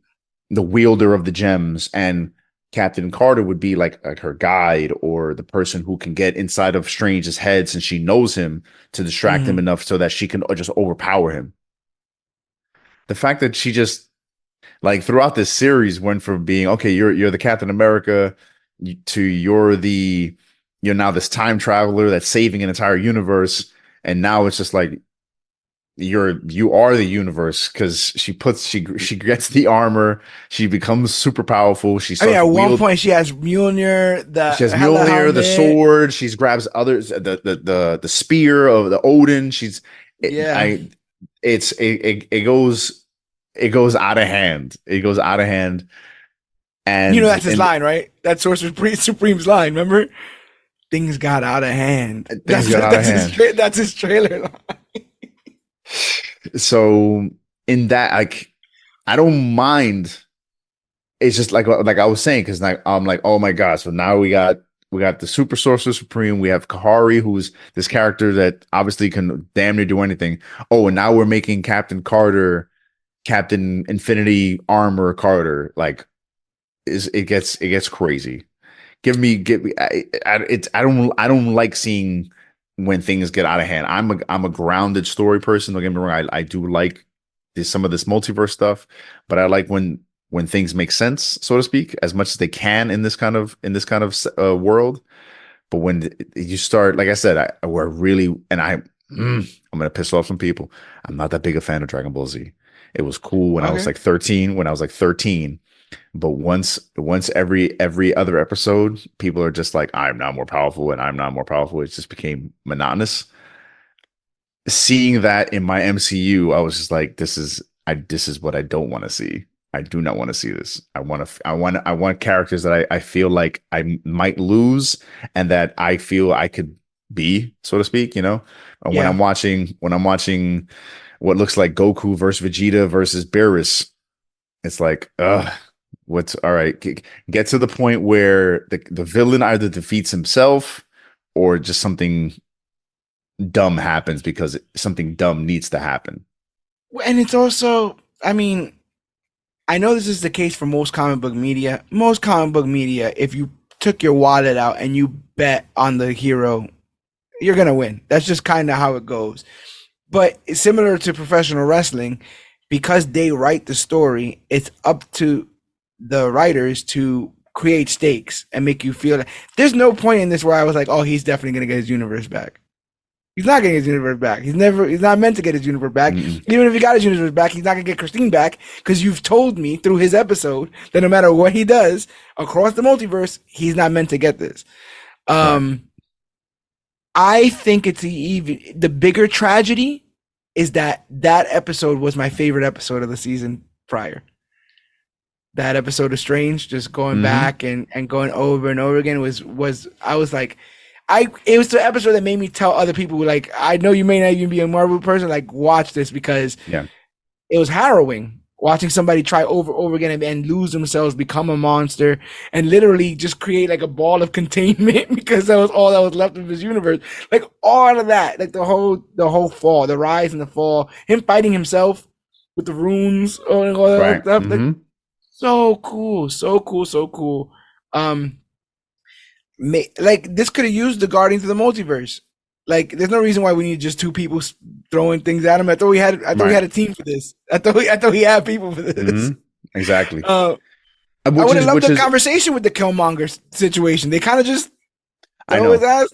the wielder of the gems, and Captain Carter would be like her guide, or the person who can get inside of Strange's head, since she knows him, to distract him enough so that she can just overpower him. The fact that she just, like, throughout this series, went from being, okay, you're the Captain America, to you're now this time traveler that's saving an entire universe, and now it's just like, you are the universe, because she gets the armor, she becomes super powerful. She starts at one point she has Mjolnir, the sword. She grabs others, the spear of the Odin. It goes out of hand. It goes out of hand. And that's his line, right? That's Sorcerer Supreme's line. Remember, things got out of hand. That's his trailer line. So in that, like, I don't mind. It's just like I was saying, because I'm like, oh my god! So now we got the Super Sorcerer Supreme. We have Kahari, who's this character that obviously can damn near do anything. Oh, and now we're making Captain Carter, Captain Infinity Armor Carter. Like, it gets crazy. Give me. I don't like seeing when things get out of hand. I'm a grounded story person. Don't get me wrong. I do like some of this multiverse stuff, but I like when things make sense, so to speak, as much as they can in this kind of world. But when you start, like I said, we're really, and I'm gonna piss off some people. I'm not that big a fan of Dragon Ball Z. It was cool when I was like 13. But once every other episode, people are just like, I'm not more powerful, and I'm not more powerful. It just became monotonous. Seeing that in my MCU, I was just like, this is what I don't want to see. I do not want to see this. I want characters that I feel like I might lose, and that I feel I could be, so to speak. When I'm watching what looks like Goku versus Vegeta versus Beerus, it's like, what's all right? Get to the point where the villain either defeats himself, or just something dumb happens because something dumb needs to happen. And it's also, I mean, I know this is the case for most comic book media. Most comic book media, if you took your wallet out and you bet on the hero, you're gonna win. That's just kind of how it goes. But similar to professional wrestling, because they write the story, it's up to the writers to create stakes and make you feel like there's no point in this where I was like, oh, he's definitely gonna get his universe back. He's not getting his universe back. He's not meant to get his universe back. Mm-mm. Even if he got his universe back, he's not gonna get Christine back because you've told me through his episode that no matter what he does across the multiverse, he's not meant to get this. Right. I think it's the bigger tragedy is that that episode was my favorite episode of the season prior. That episode of Strange, just going Mm-hmm. back and going over and over again was I was like, it was the episode that made me tell other people like, I know you may not even be a Marvel person, like watch this because Yeah. it was harrowing watching somebody try over again and lose themselves, become a monster, and literally just create like a ball of containment because that was all that was left of his universe. Like all of that, like the whole fall, the rise and the fall, him fighting himself with the runes and all that Right. stuff. Like Mm-hmm. so cool, so cool, so cool. Um, like this could have used the Guardians of the Multiverse. Like, there's no reason why we need just two people throwing things at him. I thought we Right. had a team for this. I thought we had people for this. Mm-hmm. Exactly. Uh, I Which would have is loved which a is conversation with the Killmonger situation. They kind of just I throw his know. ass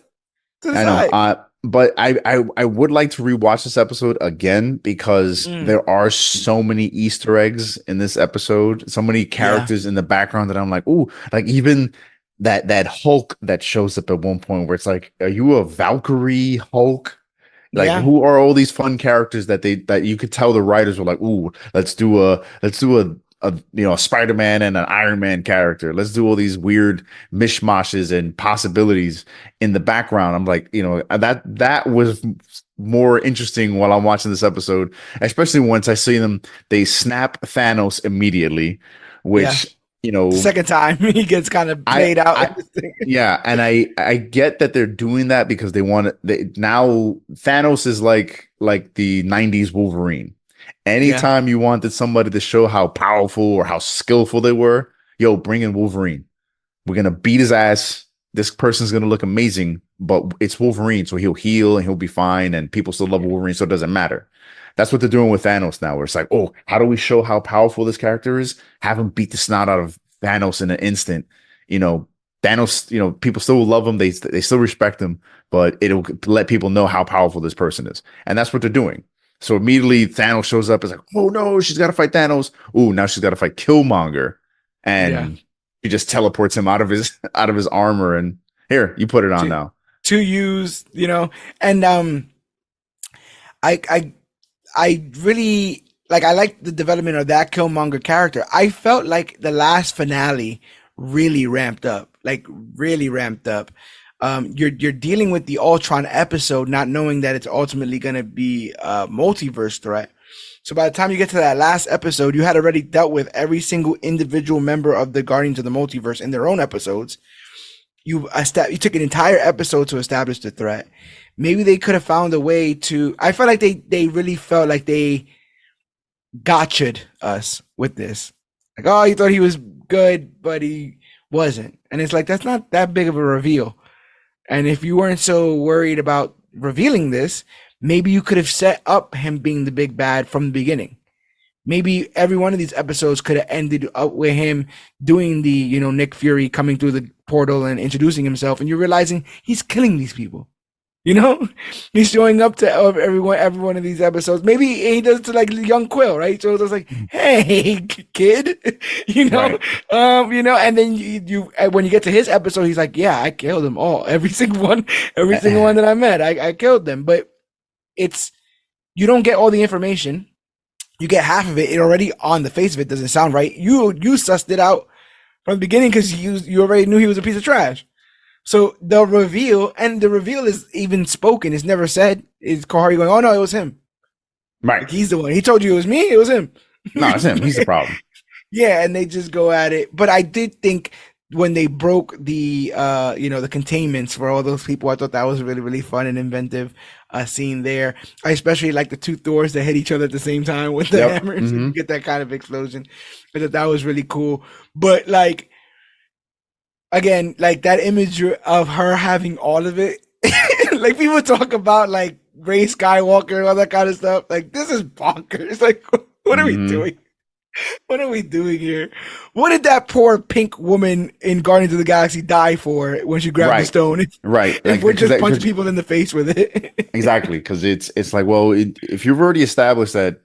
to the I know. side. But I would like to rewatch this episode again because Mm, there are so many Easter eggs in this episode, so many yeah, characters in the background that I'm like, ooh, like even that Hulk that shows up at one point where it's like, are you a Valkyrie Hulk? Like, yeah, who are all these fun characters that you could tell the writers were like, ooh, let's do a a Spider-Man and an Iron Man character. Let's do all these weird mishmashes and possibilities in the background. I'm like, that was more interesting while I'm watching this episode, especially once I see them, they snap Thanos immediately, yeah. which, The second time he gets kind of played out I in this thing. yeah, and I get that they're doing that because now Thanos is like the 90s Wolverine. Yeah, Anytime you wanted somebody to show how powerful or how skillful they were, yo, bring in Wolverine. We're gonna beat his ass. This person's gonna look amazing, but it's Wolverine, so he'll heal and he'll be fine, and people still love yeah, Wolverine, so it doesn't matter. That's what they're doing with Thanos now, where it's like, oh, how do we show how powerful this character is? Have him beat the snot out of Thanos in an instant. You know, Thanos, people still love him, they still respect him, but it'll let people know how powerful this person is. And that's what they're doing. So immediately Thanos shows up, it's like, oh no, she's gotta fight Thanos. Oh, now she's gotta fight Killmonger. yeah. And he just teleports him out of his out of his armor and here, you put it on To now. to use, and I I I really like. I like the development of that Killmonger character. I felt like the last finale really ramped up, like really ramped up. You're dealing with the Ultron episode, not knowing that it's ultimately going to be a multiverse threat. So by the time you get to that last episode, you had already dealt with every single individual member of the Guardians of the Multiverse in their own episodes. You took an entire episode to establish the threat. Maybe they could have found a way to. I felt like they really felt like they gotcha'd us with this. Like, oh, you thought he was good, but he wasn't. And it's like, that's not that big of a reveal. And if you weren't so worried about revealing this, maybe you could have set up him being the big bad from the beginning. Maybe every one of these episodes could have ended up with him doing the, Nick Fury coming through the portal and introducing himself, and you're realizing he's killing these people. You know, he's showing up to every one of these episodes. Maybe he does it to like young Quill, right? So it's like, hey, kid, Right. and then when you get to his episode, he's like, yeah, I killed them all, every single one that I met, I killed them. But it's you don't get all the information. You get half of it. It already on the face of it doesn't sound right. You sussed it out from the beginning because you already knew he was a piece of trash. So the reveal is even spoken. It's never said. Is Kohari going, oh no, it was him. Right. Like he's the one. He told you it was me. It was him. No, it's him. He's the problem. Yeah, and they just go at it. But I did think when they broke the containments for all those people, I thought that was really, really fun and inventive scene there. I especially like the two Thors that hit each other at the same time with the Yep. hammers. Hmm. You get that kind of explosion. I thought that was really cool. But like again, like that image of her having all of it. Like people talk about like Rey Skywalker and all that kind of stuff. Like this is bonkers. Like what are we Hmm. doing? What are we doing here? What did that poor pink woman in Guardians of the Galaxy die for when she grabbed the Right, stone? right. If Like we're because just punching people in the face with it. exactly, because it's like, well, if you've already established that,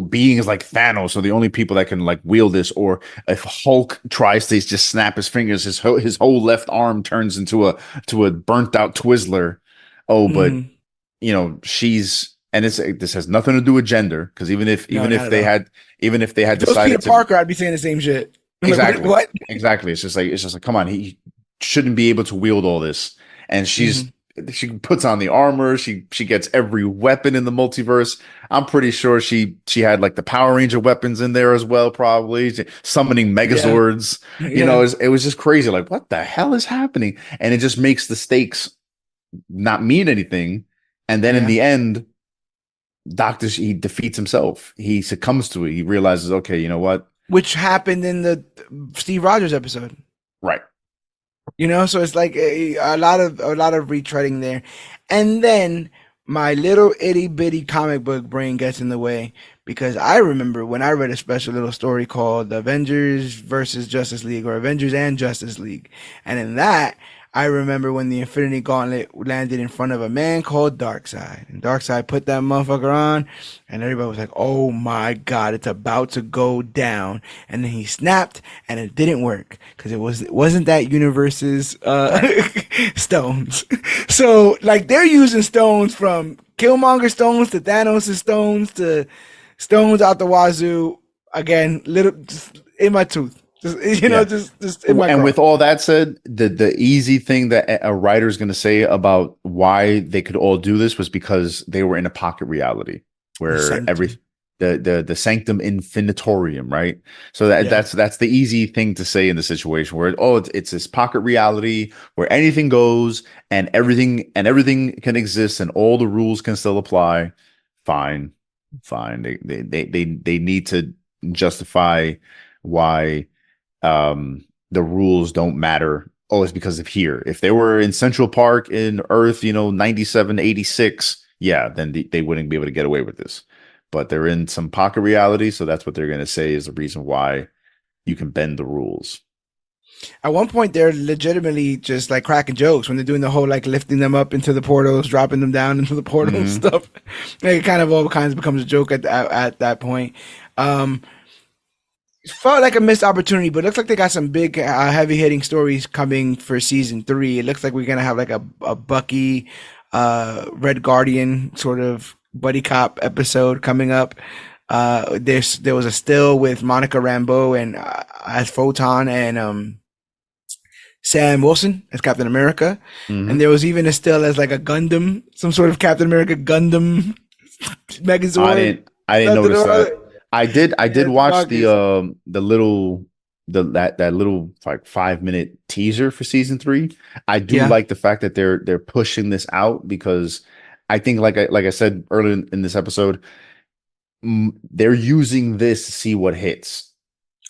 beings like Thanos are the only people that can like wield this, or if Hulk tries to just snap his fingers, his whole left arm turns into a burnt out Twizzler. Oh, but Hmm. she's, and this has nothing to do with gender, because even if No, even not if at they all. had even if they had If it was Peter decided to Parker, I'd be saying the same shit. I'm like, what? exactly What? exactly, it's just like, come on, he shouldn't be able to wield all this, and Hmm. she puts on the armor, she gets every weapon in the multiverse. I'm pretty sure she had like the Power Ranger weapons in there as well, probably summoning Yeah, Megazords. yeah, It was just crazy, like what the hell is happening, and it just makes the stakes not mean anything. And then in yeah. the end, he defeats himself. He succumbs to it. He realizes, okay, you know what? Which happened in the Steve Rogers episode. Right. So it's like a lot of retreading there, and then my little itty bitty comic book brain gets in the way because I remember when I read a special little story called Avengers versus Justice League or Avengers and Justice League, and in that I remember when the Infinity Gauntlet landed in front of a man called Darkseid, and Darkseid put that motherfucker on, and everybody was like, "Oh my God, it's about to go down!" And then he snapped, and it didn't work because it wasn't that universe's Right. stones. So like they're using stones from Killmonger stones to Thanos' stones to stones out the wazoo. Again, little just in my tooth, just Yeah. just in my And with craw. all that said, the easy thing that a writer is going to say about why they could all do this was because they were in a pocket reality The where sanctum. the sanctum infinitorium, right? So Yeah. that's the easy thing to say in the situation where, oh, it's this pocket reality where anything goes and everything can exist and all the rules can still apply. Fine, fine. They need to justify why the rules don't matter. Oh, it's because of here. If they were in Central Park in Earth, 97, 86, yeah, then they wouldn't be able to get away with this. But they're in some pocket reality, so that's what they're going to say is the reason why you can bend the rules. At one point, they're legitimately just like cracking jokes when they're doing the whole like lifting them up into the portals, dropping them down into the portals Hmm. stuff. Like, it kind of all kinds becomes a joke at that point. Um, it felt like a missed opportunity, but it looks like they got some big, heavy hitting stories coming for season three. It looks like we're gonna have like a Bucky, Red Guardian sort of buddy cop episode coming up. There was a still with Monica Rambeau and as Photon and Sam Wilson as Captain America, and Hmm. there was even a still as like a Gundam, some sort of Captain America Gundam Megazord I didn't something notice or that. other. I Yeah, did it's watch bonkers. the little that little like 5 minute teaser for season three. I do Yeah, like the fact that they're pushing this out because I think like I said earlier in this episode, they're using this to see what hits.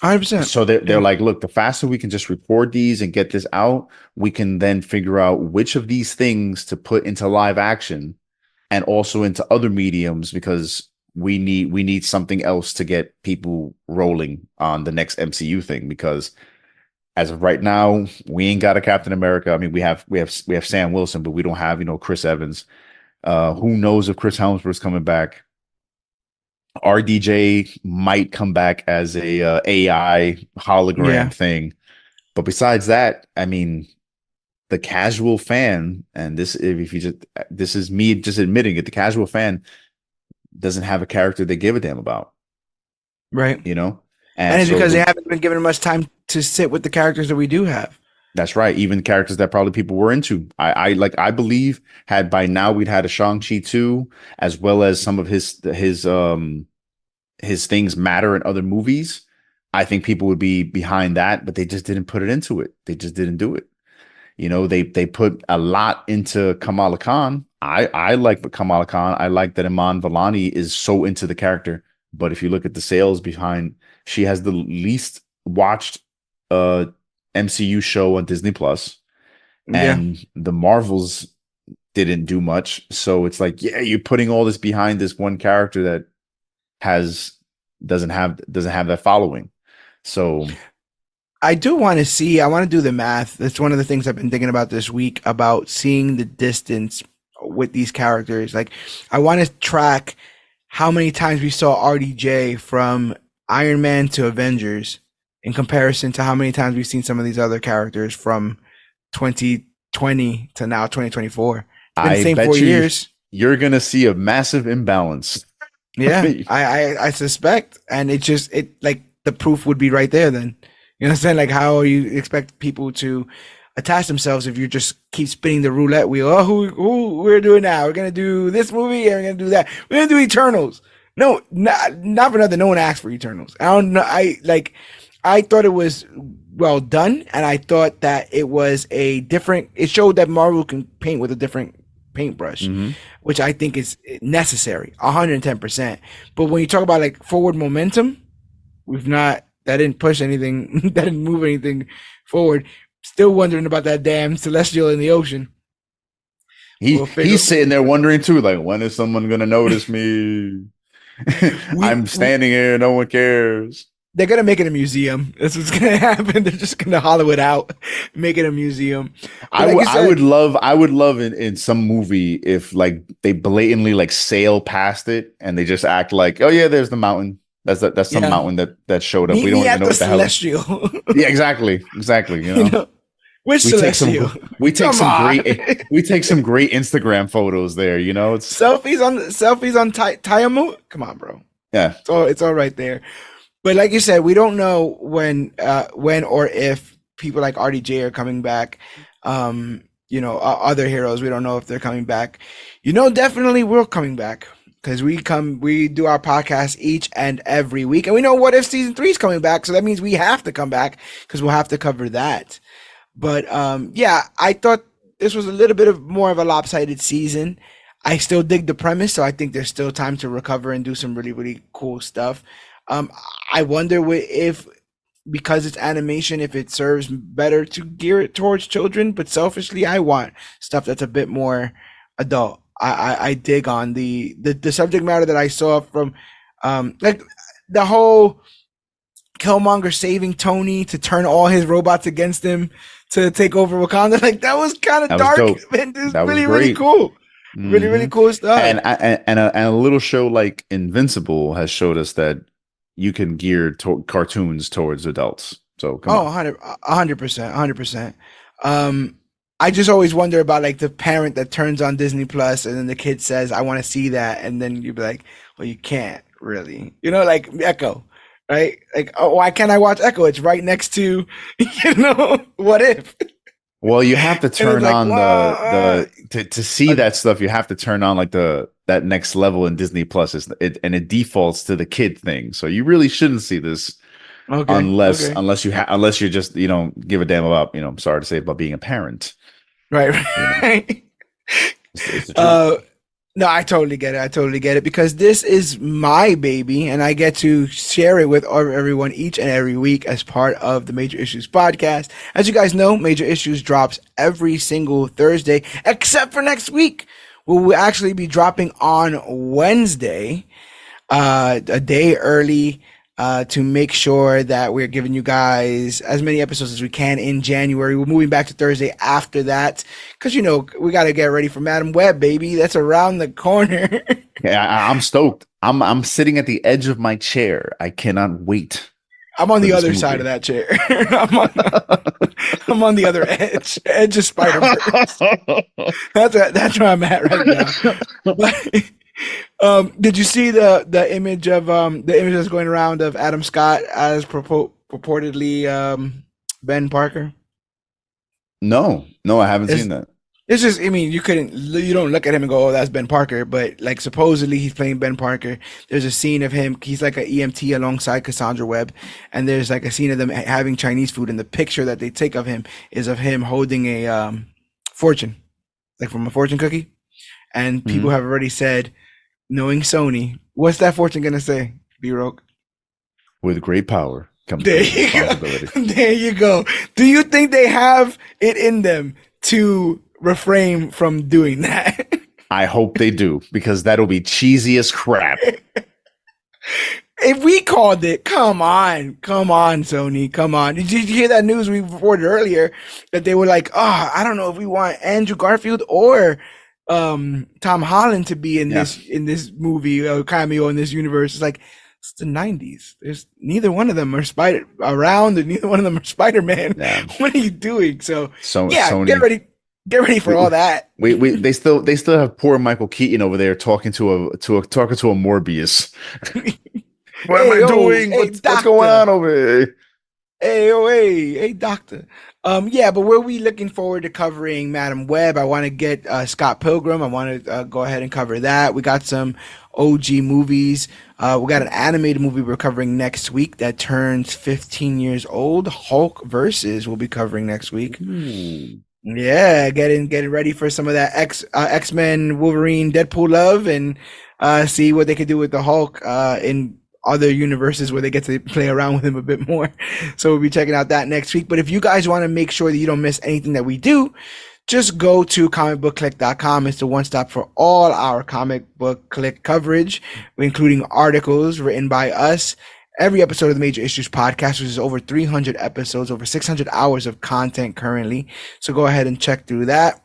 100%. So they're Yeah, like, look, the faster we can just record these and get this out, we can then figure out which of these things to put into live action and also into other mediums because we need something else to get people rolling on the next MCU thing because as of right now, we ain't got a Captain America. I mean, we have Sam Wilson, but we don't have, Chris Evans. Who knows if Chris Helmsworth's coming back? RDJ might come back as a AI hologram yeah. thing. But besides that, I mean, the casual fan, and if you just this is me just admitting it, the casual fan doesn't have a character they give a damn about, Right. you know? And And it's so because they haven't been given much time to sit with the characters that we do have. that's right. Even characters that probably people were into. I believe had by now we'd had a Shang-Chi 2, as well as some of his things matter in other movies. I think people would be behind that, but they just didn't put it into it. They just didn't do it. They put a lot into Kamala Khan. I like Kamala Khan. I like that Iman Vellani is so into the character. But if you look at the sales behind, she has the least watched uh MCU show on Disney Plus, Yeah. and the Marvels didn't do much. So it's like, yeah, you're putting all this behind this one character that has doesn't have that following. So I do want to see, I want to do the math. That's one of the things I've been thinking about this week about seeing the distance with these characters. Like, I want to track how many times we saw RDJ from Iron Man to Avengers in comparison to how many times we've seen some of these other characters from 2020 to now 2024. It's been the I same four bet years. you're gonna see a massive imbalance. Yeah, I suspect, and it like the proof would be right there. Then you know what I'm saying? Like, how you expect people to attach themselves if you just keep spinning the roulette wheel? Oh, who we're doing now? We're gonna do this movie, and we're gonna do that. We're gonna do Eternals. No, not for nothing. No one asked for Eternals. I don't know. I thought it was well done, and I thought that it was a different. It showed that Marvel can paint with a different paintbrush, Mhm. which I think is necessary, 110%. But when you talk about like forward momentum, we've not. That didn't push anything. That didn't move anything forward. Still wondering about that damn celestial in the ocean. We'll figure. He's sitting there wondering too, like, when is someone gonna notice me? I'm We standing here, no one cares. they're gonna make it a museum. That's what's gonna happen. They're just gonna hollow it out, make it a museum. But like you said, I would love in some movie if like they blatantly like sail past it and they just act like, oh yeah, there's the mountain. That's some yeah, mountain that showed up. meet We don't me even at know the what the hell. celestial. Yeah, exactly. You You know, know, which we take some celestial? we take Come some on. great we take some great Instagram photos there. You know, it's Selfies on Tiamu. Come on, bro. yeah. It's all right there. But like you said, we don't know when or if people like RDJ are coming back. Other heroes, we don't know if they're coming back. Definitely we're coming back because we do our podcast each and every week, and we know what if season 3 is coming back, so that means we have to come back because we'll have to cover that. But yeah, I thought this was a little bit of more of a lopsided season. I still dig the premise, so I think there's still time to recover and do some really, really cool stuff. Um, I wonder if because it's animation, if it serves better to gear it towards children. But selfishly, I want stuff that's a bit more adult. I dig on the subject matter that I saw from like the whole Killmonger saving Tony to turn all his robots against him to take over Wakanda. Like that was kind of That was dark, dope. and it was That was really, really great. cool. Really, really Hmm. cool stuff. And a little show like Invincible has showed us that you can gear cartoons towards adults. So come Oh, on. 100%, 100%. Um, I just always wonder about like the parent that turns on Disney Plus and then the kid says, "I want to see that," and then you'd be like, "Well, you can't really," like Echo, right? Like, oh, why can't I watch Echo? It's right next to, What If? Well, you have to And it's turn like, on well, to see uh, that stuff. You have to turn on like that next level in Disney Plus, and it defaults to the kid thing. So you really shouldn't see this okay, unless okay, unless you're just you don't give a damn about I'm sorry to say about being a parent. right, You know, right. it's the truth. Uh, no, I totally get it. I totally get it because this is my baby and I get to share it with everyone each and every week as part of the Major Issues podcast. As you guys know, Major Issues drops every single Thursday, except for next week. We'll actually be dropping on Wednesday, a day early, to make sure that we're giving you guys as many episodes as we can in January. We're moving back to Thursday after that because we got to get ready for Madam Web, baby. That's around the corner. Yeah, I'm stoked. I'm sitting at the edge of my chair. I cannot wait I'm on for the this other side of movie. that chair. I'm on the other edge of Spider Verse. That's where I'm at right now. But did you see the image that's going around of Adam Scott as purportedly Ben Parker? No, I haven't It's seen that. it's just, I mean, you don't look at him and go, oh, that's Ben Parker, but like supposedly he's playing Ben Parker. There's a scene of him, he's like an EMT alongside Cassandra Webb, and there's like a scene of them having Chinese food, and the picture that they take of him is of him holding a fortune, like from a fortune cookie, and people Mhm. have already said, knowing Sony, what's that fortune gonna say? B-Roke. With great power comes There great you go. responsibility. There you go. Do you think they have it in them to refrain from doing that? I hope they do because that'll be cheesy as crap. If we called it, come on, Sony, come on. Did you hear that news we reported earlier that they were like, oh, I don't know if we want Andrew Garfield or Tom Holland to be in Yeah. this movie or cameo in this universe? It's like it's the '90s. There's neither one of them are Spider around, and neither one of them are Spider-Man. Yeah. What are you doing? So yeah, Sony, get ready for all that. they still have poor Michael Keaton over there talking to a Morbius. What am I doing? Hey, What's going on over here? Hey, doctor. Yeah, but we'll be looking forward to covering Madam Web. I want to get Scott Pilgrim. I want to go ahead and cover that. We got some OG movies. We got an animated movie we're covering next week that turns 15 years old. Hulk versus we'll be covering next week. Yeah, getting ready for some of that X-Men, Wolverine, Deadpool love, and see what they could do with the Hulk in other universes where they get to play around with him a bit more. So we'll be checking out that next week. But if you guys want to make sure that you don't miss anything that we do, just go to ComicBookClique.com. It's the one stop for all our Comic Book Clique coverage, including articles written by us. Every episode of the Major Issues podcast, which is over 300 episodes, over 600 hours of content currently. So go ahead and check through that.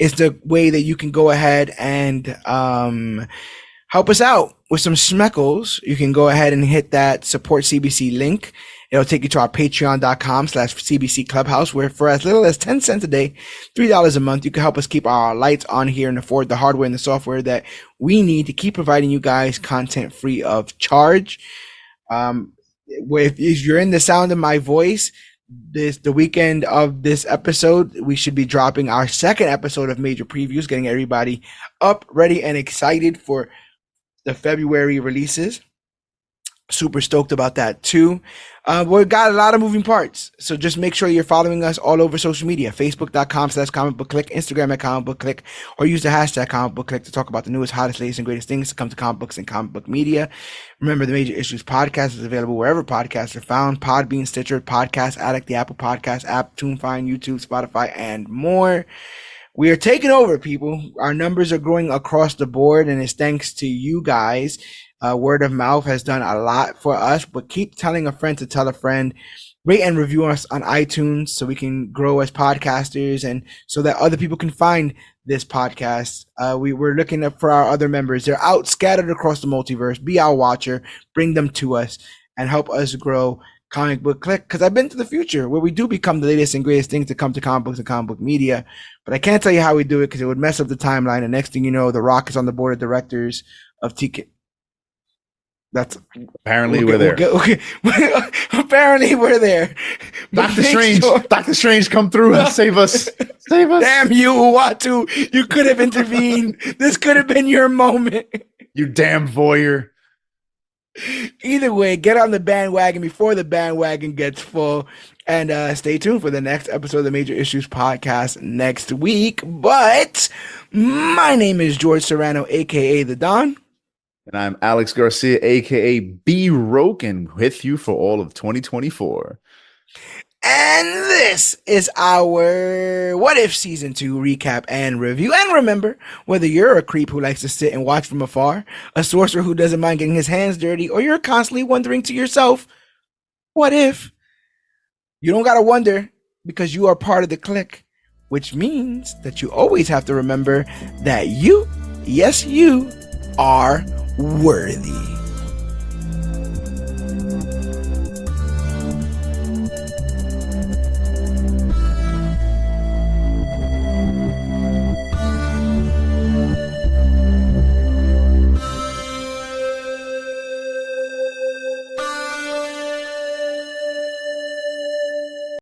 It's the way that you can go ahead and help us out with some schmeckles. You can go ahead and hit that support CBC link. It'll take you to our patreon.com/CBC Clubhouse, where for as little as 10 cents a day, $3 a month, you can help us keep our lights on here and afford the hardware and the software that we need to keep providing you guys content free of charge. If you're in the sound of my voice, the weekend of this episode, we should be dropping our second episode of Major Previews, getting everybody up, ready, and excited for the February releases. Super stoked about that too. We've got a lot of moving parts, so just make sure you're following us all over social media: Facebook.com/ComicBookClique, Instagram at ComicBookClique, or use the hashtag ComicBookClique to talk about the newest, hottest, latest, and greatest things to come to comic books and comic book media. Remember, the Major Issues podcast is available wherever podcasts are found: Podbean, Stitcher, Podcast Addict, the Apple Podcast app, TuneFind, YouTube, Spotify, and more. We are taking over, people. Our numbers are growing across the board, and it's thanks to you guys. Word of mouth has done a lot for us, but keep telling a friend to tell a friend. Rate and review us on iTunes so we can grow as podcasters and so that other people can find this podcast. We're looking up for our other members. They're out scattered across the multiverse. Be our watcher, bring them to us, and help us grow Comic Book Clique, because I've been to the future where we do become the latest and greatest things to come to comic books and comic book media, but I can't tell you how we do it because it would mess up the timeline, and next thing you know, The Rock is on the board of directors of TK. That's apparently we're there. Okay. Apparently we're there. Doctor Strange, come through and save us. Save us. Damn you, Uatu. You could have intervened. This could have been your moment. You damn voyeur. Either way, get on the bandwagon before the bandwagon gets full, and stay tuned for the next episode of the Major Issues podcast next week. But my name is George Serrano, aka The Don. And I'm Alex Garcia, aka B Roken, with you for all of 2024. And this is our What If Season 2 recap and review. And remember, whether you're a creep who likes to sit and watch from afar, a sorcerer who doesn't mind getting his hands dirty, or you're constantly wondering to yourself, what if? You don't gotta wonder, because you are part of the clique, which means that you always have to remember that you, yes, you, are worthy.